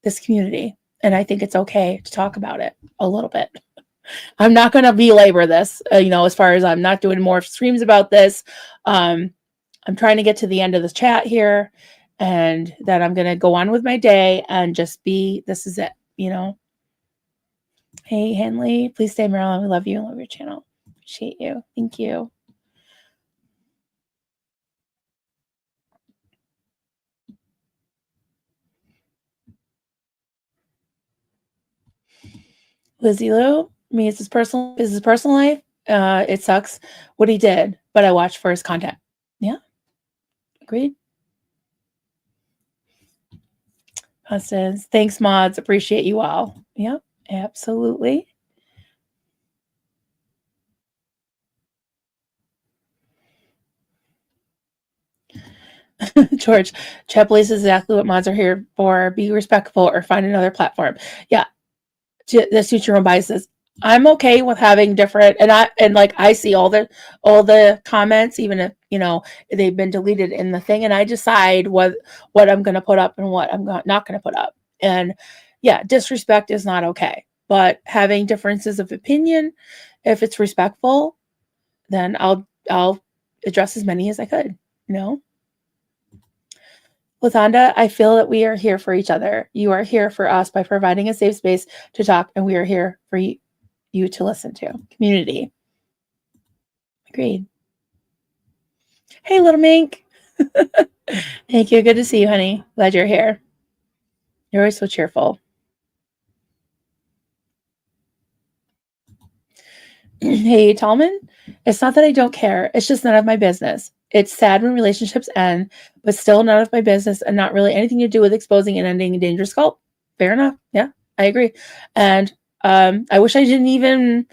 this community. And I think it's okay to talk about it a little bit. I'm not going to belabor this, as far as I'm not doing more streams about this. Um, I'm trying to get to the end of the chat here, and then I'm going to go on with my day and just this is it. Hey, Henley, please stay, Marilyn. We love you and love your channel. Appreciate you. Thank you. Lizzie Lou, me, it's his personal life. It sucks what he did, but I watch for his content. Yeah, agreed. Constance, thanks, mods. Appreciate you all. Yep, absolutely. George, chat police is exactly what mods are here for. Be respectful or find another platform. Yeah, the suit your own biases. I'm okay with having different, and I see all the comments, even if they've been deleted in the thing, and I decide what I'm going to put up and what I'm not going to put up. And yeah, disrespect is not okay, but having differences of opinion, if it's respectful, then I'll address as many as I could. Lathanda, I feel that we are here for each other. You are here for us by providing a safe space to talk, and we are here for you to listen to. Community. Agreed. Hey, little mink. Thank you. Good to see you, honey. Glad you're here. You're always so cheerful. Hey, Talman. It's not that I don't care. It's just none of my business. It's sad when relationships end, but still none of my business and not really anything to do with exposing and ending a dangerous cult. Fair enough. Yeah, I agree. And I wish I didn't even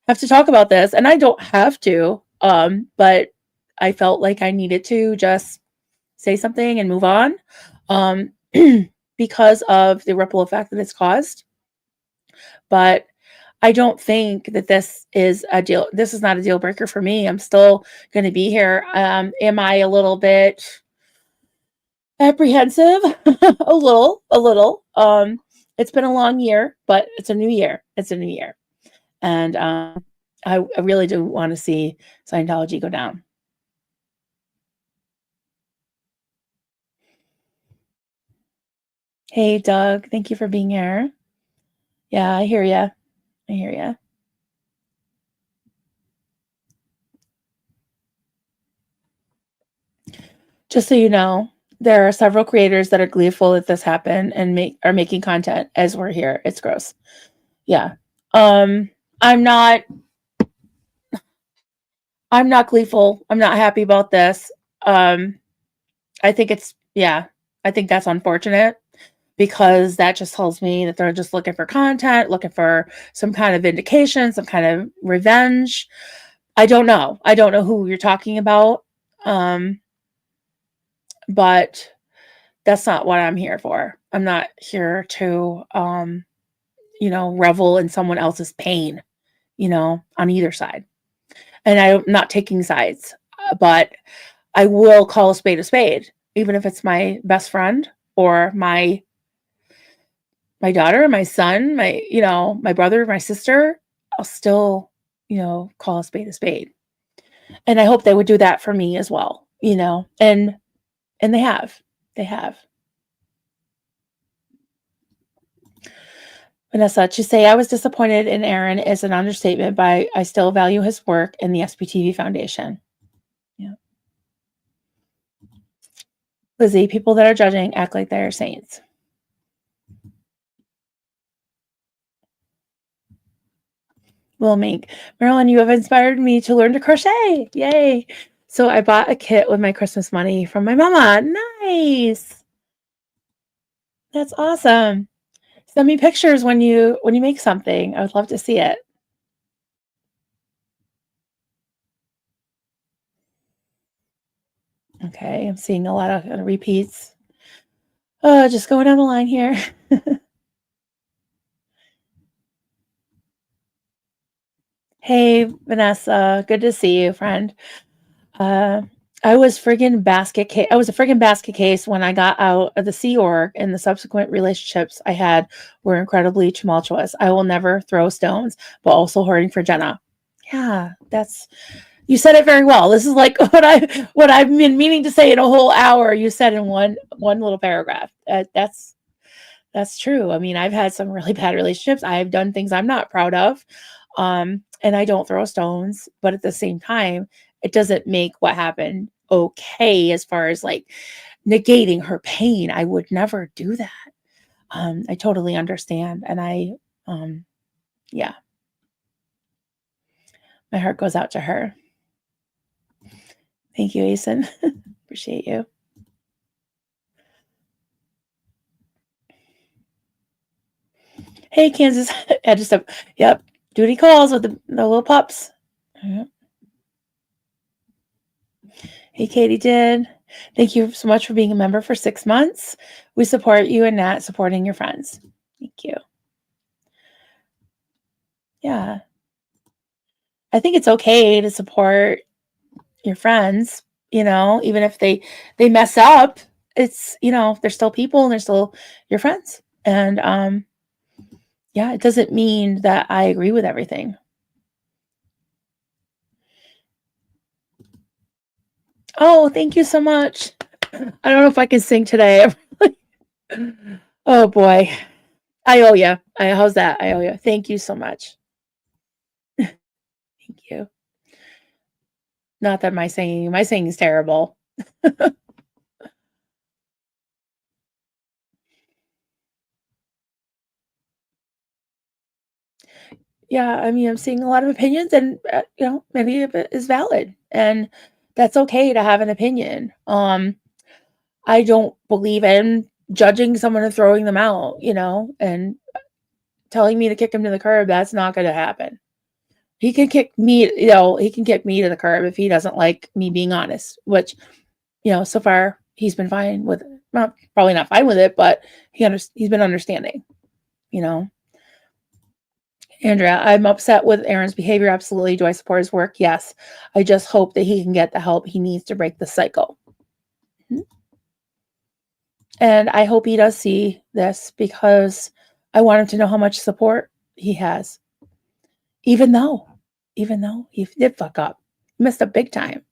have to talk about this, and I don't have to, but I felt like I needed to just say something and move on, because of the ripple effect that it's caused. But I don't think that this is not a deal breaker for me. I'm still going to be here. Am I a little bit apprehensive? A little. It's been a long year, but it's a new year. And I really do want to see Scientology go down. Hey, Doug, thank you for being here. Yeah, I hear ya. Just so you know, there are several creators that are gleeful that this happened and are making content as we're here. It's gross. Yeah. I'm not gleeful. I'm not happy about this. I think that's unfortunate, because that just tells me that they're just looking for content, looking for some kind of vindication, some kind of revenge. I don't know who you're talking about. But that's not what I'm here for. I'm not here to revel in someone else's pain, on either side. And I'm not taking sides, but I will call a spade, even if it's my best friend or my daughter, my son, my brother, my sister. I'll still, call a spade. And I hope they would do that for me as well, and they have. Vanessa, to say I was disappointed in Aaron is an understatement, but I still value his work in the SPTV Foundation. Yeah. Lizzie, people that are judging act like they're saints. Will Mink, Marilyn, you have inspired me to learn to crochet. Yay. So I bought a kit with my Christmas money from my mama. Nice. That's awesome. Send me pictures when you make something. I would love to see it. Okay, I'm seeing a lot of repeats. Just going down the line here. Hey, Vanessa, good to see you, friend. I was friggin' basket case. I was a friggin' basket case when I got out of the Sea Org, and the subsequent relationships I had were incredibly tumultuous. I will never throw stones, but also hurting for Jenna. Yeah, you said it very well. This is like what I've been meaning to say in a whole hour. You said in one little paragraph. That's true. I mean, I've had some really bad relationships. I've done things I'm not proud of. And I don't throw stones, but at the same time, it doesn't make what happened okay as far as like negating her pain. I would never do that. I totally understand. And yeah, my heart goes out to her. Thank you, Asen. Appreciate you. Hey, Kansas. I just, yep, duty calls with the little pups. Yep. Hey, Katie did. Thank you so much for being a member for 6 months. We support you and Nat supporting your friends. Thank you. Yeah. I think it's okay to support your friends, even if they mess up. It's, they're still people and they're still your friends. And yeah, it doesn't mean that I agree with everything. Oh, thank you so much. I don't know if I can sing today. Oh boy. I owe you. How's that? I owe you. Thank you so much. Thank you. Not that my singing is terrible. Yeah, I mean, I'm seeing a lot of opinions, and many of it is valid, and that's okay to have an opinion. I don't believe in judging someone and throwing them out, and telling me to kick him to the curb. That's not going to happen. He can kick me, he can kick me to the curb if he doesn't like me being honest, which, so far he's been fine with it. Not probably not fine with it, but he's been understanding, Andrea, I'm upset with Aaron's behavior. Absolutely. Do I support his work? Yes. I just hope that he can get the help he needs to break the cycle. And I hope he does see this, because I want him to know how much support he has. Even though he did fuck up. He messed up big time.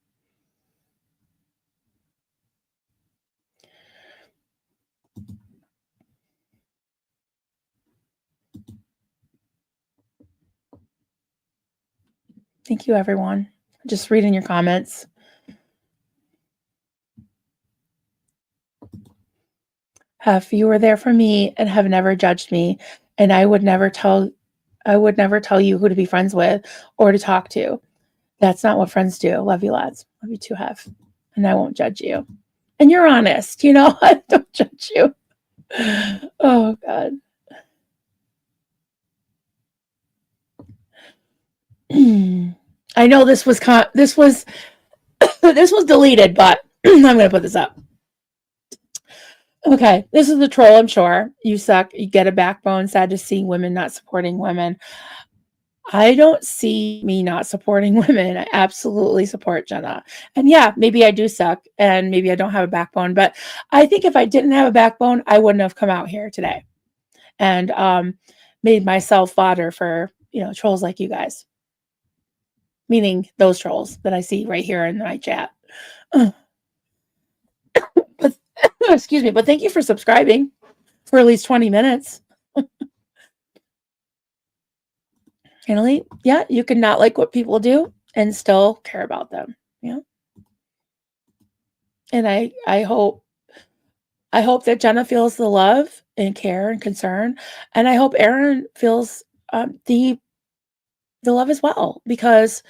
Thank you, everyone. Just reading your comments. You were there for me and have never judged me, and I would never tell you who to be friends with or to talk to. That's not what friends do. Love you, lads. Love you too, Hef. And I won't judge you. And you're honest, I don't judge you. Oh God. I know this was this was deleted, but I'm gonna put this up. Okay, this is the troll, I'm sure. You suck. You get a backbone. Sad to see women not supporting women. I don't see me not supporting women. I absolutely support Jenna. And yeah, maybe I do suck and maybe I don't have a backbone, but I think if I didn't have a backbone, I wouldn't have come out here today and made myself fodder for, trolls like you guys. Meaning those trolls that I see right here in my chat. But excuse me, but thank you for subscribing for at least 20 minutes. Annalie, yeah, you can not like what people do and still care about them. Yeah. And I hope that Jenna feels the love and care and concern. And I hope Aaron feels the love as well, because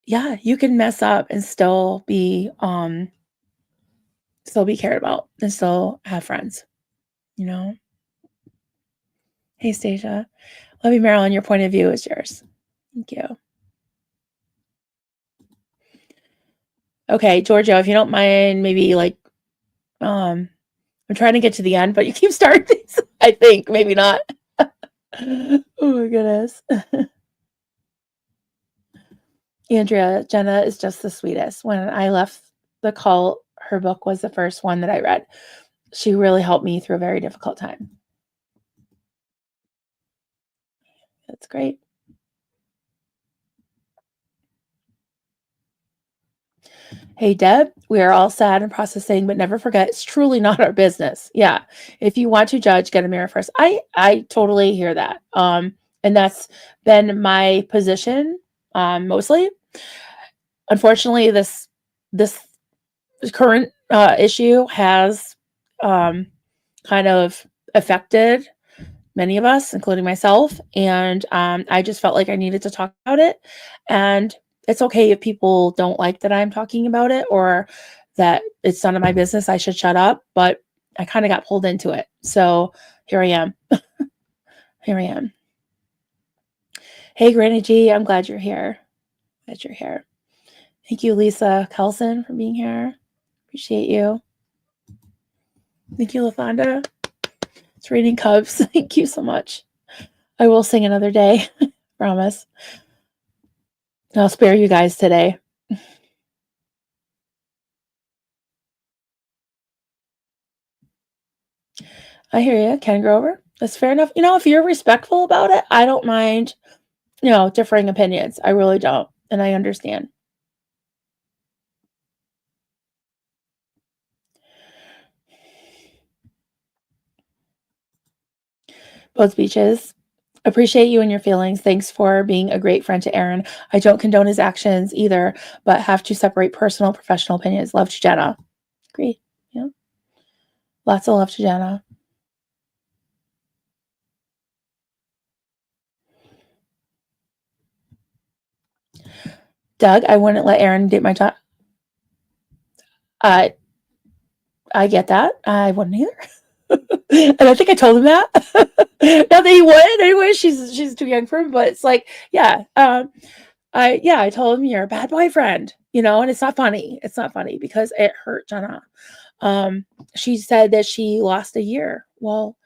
yeah, you can mess up and still be cared about and still have friends, Hey, Stacia. Love you, Marilyn. Your point of view is yours. Thank you. Okay, Giorgio, if you don't mind, maybe I'm trying to get to the end, but you keep starting things. I think maybe not. Oh my goodness. Andrea, Jenna is just the sweetest. When I left the cult, her book was the first one that I read. She really helped me through a very difficult time. That's great. Hey, Deb, we are all sad and processing, but never forget it's truly not our business. Yeah. If you want to judge, get a mirror first. I totally hear that. And that's been my position, mostly. Unfortunately, this current issue has kind of affected many of us, including myself. And I just felt like I needed to talk about it. And it's okay if people don't like that I'm talking about it or that it's none of my business. I should shut up. But I kind of got pulled into it. So here I am. Here I am. Hey, Granny G, I'm glad you're here. Glad you're here. Thank you, Lisa Kelson, for being here. Appreciate you. Thank you, LaFonda. It's raining Cubs. Thank you so much. I will sing another day. Promise. I'll spare you guys today. I hear you, Ken Grover. That's fair enough. If you're respectful about it, I don't mind, differing opinions. I really don't. And I understand. Both speeches. Appreciate you and your feelings. Thanks for being a great friend to Aaron. I don't condone his actions either, but have to separate personal, professional opinions. Love to Jenna. Agree. Yeah. Lots of love to Jenna. Doug, I wouldn't let Aaron date my child. I get that. I wouldn't either. And I think I told him that. Not that he would. Anyway, she's too young for him. But it's like, yeah. I told him you're a bad boyfriend. And it's not funny. It's not funny because it hurt Jenna. She said that she lost a year. Well,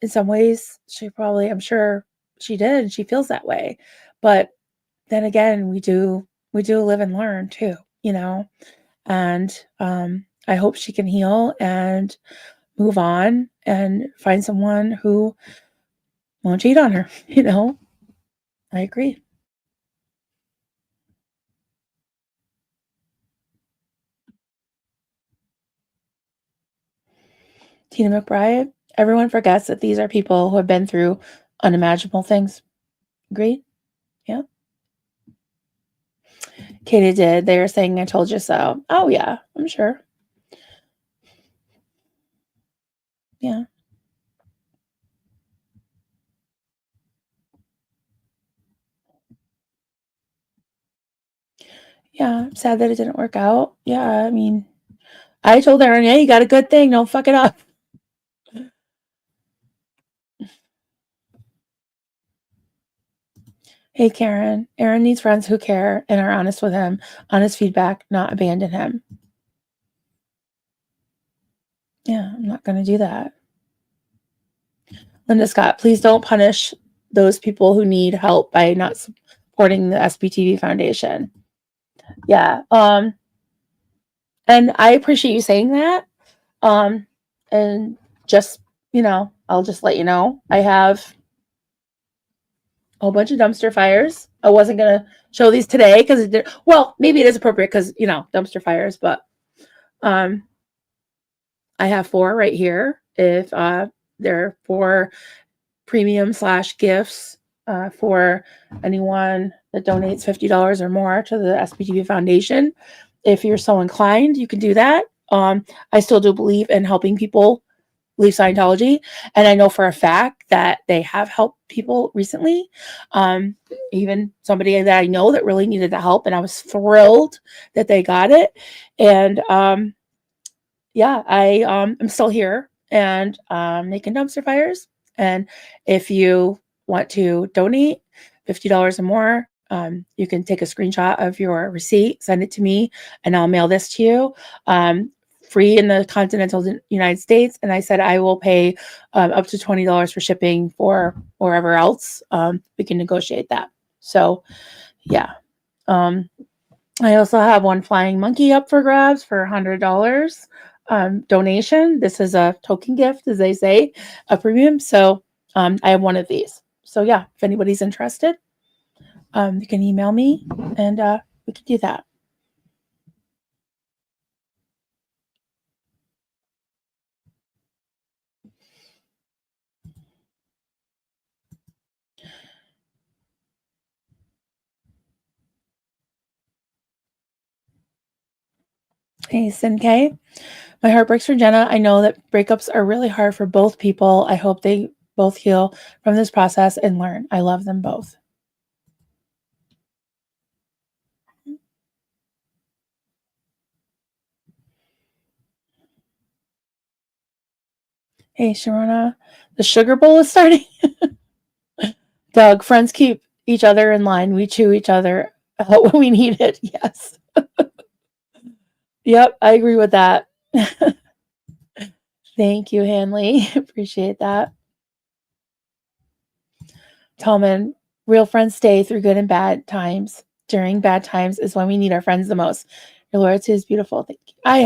in some ways, I'm sure she did, and she feels that way. But then again, we do live and learn too, and I hope she can heal and move on and find someone who won't cheat on her. I agree. Tina McBride, everyone forgets that these are people who have been through unimaginable things. Agreed? Yeah. Katie did. They were saying, I told you so. Oh, yeah, I'm sure. Yeah. Yeah. I'm sad that it didn't work out. Yeah. I mean, I told Aaron, yeah, you got a good thing. Don't fuck it up. Hey, Karen. Aaron needs friends who care and are honest with him. Honest feedback, not abandon him. Yeah, I'm not going to do that. Linda Scott, please don't punish those people who need help by not supporting the SBTV Foundation. Yeah. And I appreciate you saying that. And just, I'll just let you know, I have a whole bunch of dumpster fires. I wasn't going to show these today because maybe it is appropriate because, dumpster fires, but I have 4 right here. If they're 4 premium / gifts for anyone that donates $50 or more to the SBTV Foundation. If you're so inclined, you can do that. I still do believe in helping people leave Scientology, and I know for a fact that they have helped people recently. Even somebody that I know that really needed the help, and I was thrilled that they got it. And yeah, I'm still here and making dumpster fires. And if you want to donate $50 or more, you can take a screenshot of your receipt, send it to me, and I'll mail this to you. Free in the continental United States. And I said I will pay up to $20 for shipping for wherever else. We can negotiate that. So, yeah. I also have one flying monkey up for grabs for $100 donation. This is a token gift, as they say, a premium. So I have one of these. So yeah, if anybody's interested, you can email me and we can do that. Hey, Sinkei. My heart breaks for Jenna. I know that breakups are really hard for both people. I hope they both heal from this process and learn. I love them both. Hey, Sharona. The sugar bowl is starting. Doug, friends keep each other in line. We chew each other out when we need it. Yes. Yep, I agree with that. Thank you, Hanley. Appreciate that. Tallman, real friends stay through good and bad times. During bad times is when we need our friends the most. Your loyalty is beautiful. Thank you. I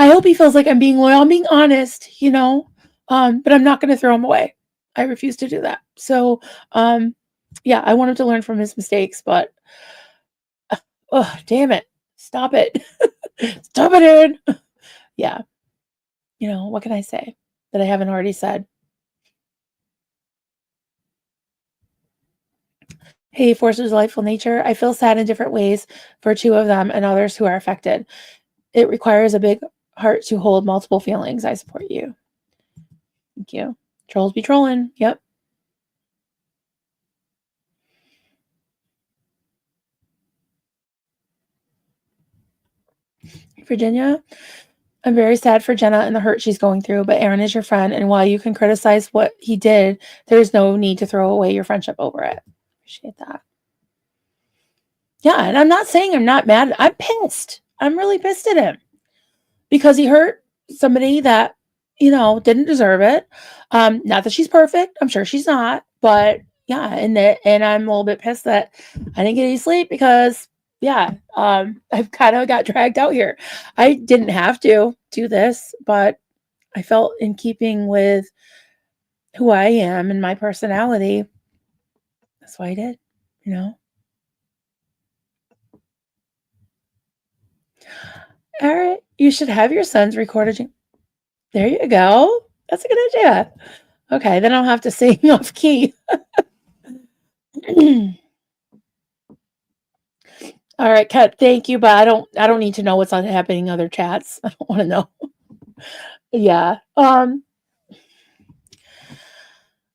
hope he feels like I'm being loyal. I'm being honest, but I'm not going to throw him away. I refuse to do that. So, yeah, I want him to learn from his mistakes, but oh, damn it. Stop it. Stop it, Aaron. Yeah. What can I say that I haven't already said? Hey, Forces of Delightful Nature. I feel sad in different ways for two of them and others who are affected. It requires a big heart to hold multiple feelings. I support you. Thank you. Trolls be trolling. Yep. Virginia, I'm very sad for Jenna and the hurt she's going through, but Aaron is your friend, and while you can criticize what he did, there is no need to throw away your friendship over it. Appreciate that. Yeah, and I'm not saying I'm not mad. I'm pissed. I'm really pissed at him because he hurt somebody that, didn't deserve it. Not that she's perfect. I'm sure she's not, but yeah, and I'm a little bit pissed that I didn't get any sleep because yeah, I've kind of got dragged out here. I didn't have to do this, but I felt in keeping with who I am and my personality. That's why I did, you know. All right, you should have your sons recorded. There you go. That's a good idea. Okay, then I'll have to sing off key. All right, Kat, thank you, but I don't need to know what's happening in other chats. I don't want to know. Yeah.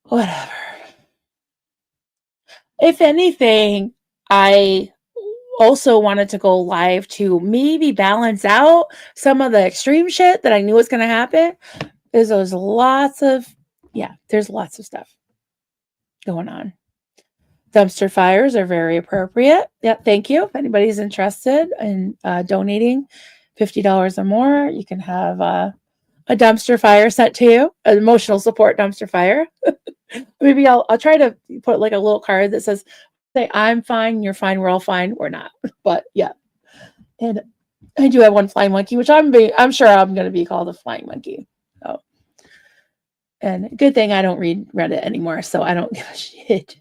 Whatever. If anything, I also wanted to go live to maybe balance out some of the extreme shit that I knew was going to happen. There's lots of stuff going on. Dumpster fires are very appropriate. Yeah, thank you. If anybody's interested in donating $50 or more, you can have a dumpster fire sent to you, an emotional support dumpster fire. Maybe I'll try to put like a little card that says, "Say I'm fine, you're fine, we're all fine, we're not." But yeah, and I do have one flying monkey, which I'm sure I'm going to be called a flying monkey. So, and good thing I don't read Reddit anymore, so I don't give a shit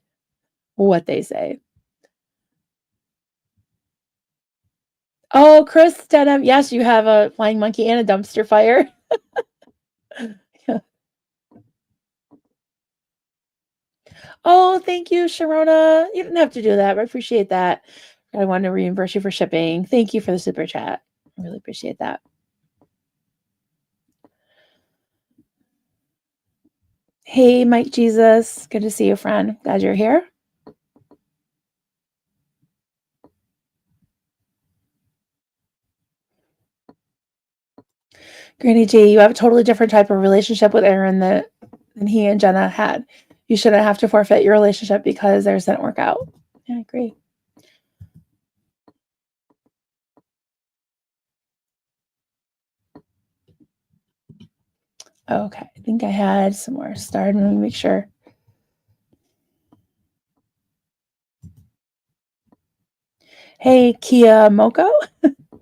what they say. Oh, Chris Denham, yes, you have a flying monkey and a dumpster fire. Yeah. Oh, thank you, Sharona. You didn't have to do that. I appreciate that. I wanted to reimburse you for shipping. Thank you for the super chat. I really appreciate that. Hey, Mike Jesus. Good to see you, friend. Glad you're here. Granny G, you have a totally different type of relationship with Aaron than he and Jenna had. You shouldn't have to forfeit your relationship because theirs didn't work out. Yeah, I agree. Okay, I think I had some more started. Let me make sure. Hey, Kia Moko.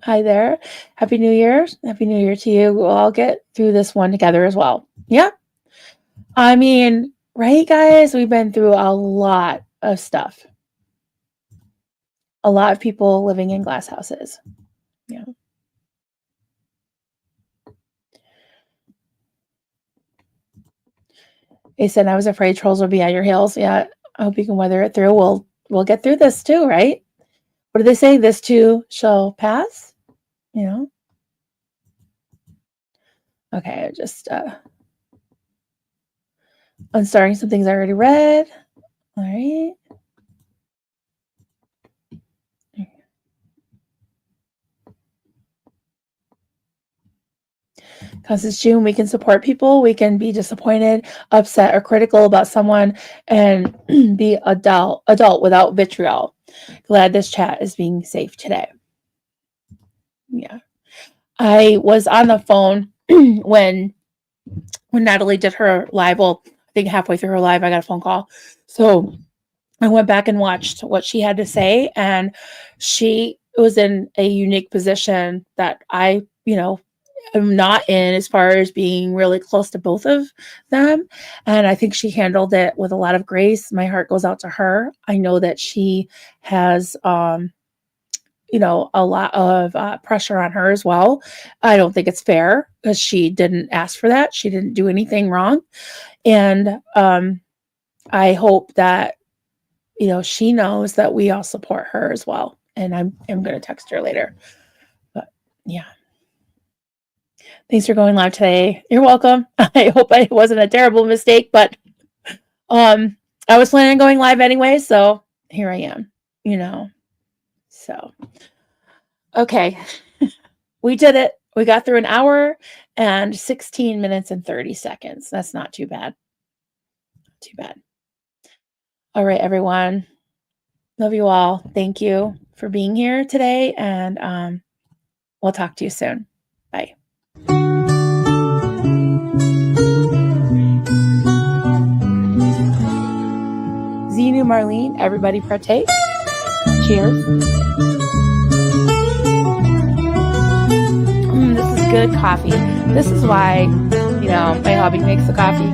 Hi there. Happy New Year. Happy New Year to you. We'll all get through this one together as well. Yeah. I mean, right, guys? We've been through a lot of stuff. A lot of people living in glass houses. Yeah. They said I was afraid trolls would be at your heels. Yeah. I hope you can weather it through. We'll get through this too, right? What do they say? This too shall pass. You know. Okay, just unstarting some things I already read. All right. Because it's June, we can support people. We can be disappointed, upset, or critical about someone, and be adult without vitriol. Glad this chat is being safe today. Yeah, I was on the phone when Natalie did her live. Well, I think halfway through her live, I got a phone call. So I went back and watched what she had to say, and she was in a unique position that I, am not in, as far as being really close to both of them. And I think she handled it with a lot of grace. My heart goes out to her. I know that she has, a lot of pressure on her as well. I don't think it's fair because she didn't ask for that. She didn't do anything wrong. And I hope that, she knows that we all support her as well. And I'm going to text her later. But yeah. Thanks for going live today. You're welcome. I hope it wasn't a terrible mistake, but I was planning on going live anyway, so here I am, So, okay. We did it. We got through an hour and 16 minutes and 30 seconds. That's not too bad. Too bad. All right, everyone. Love you all. Thank you for being here today, and we'll talk to you soon. Bye. Zenu, Marlene, everybody partake. Cheers. This is good coffee. This is why, my hubby makes the coffee.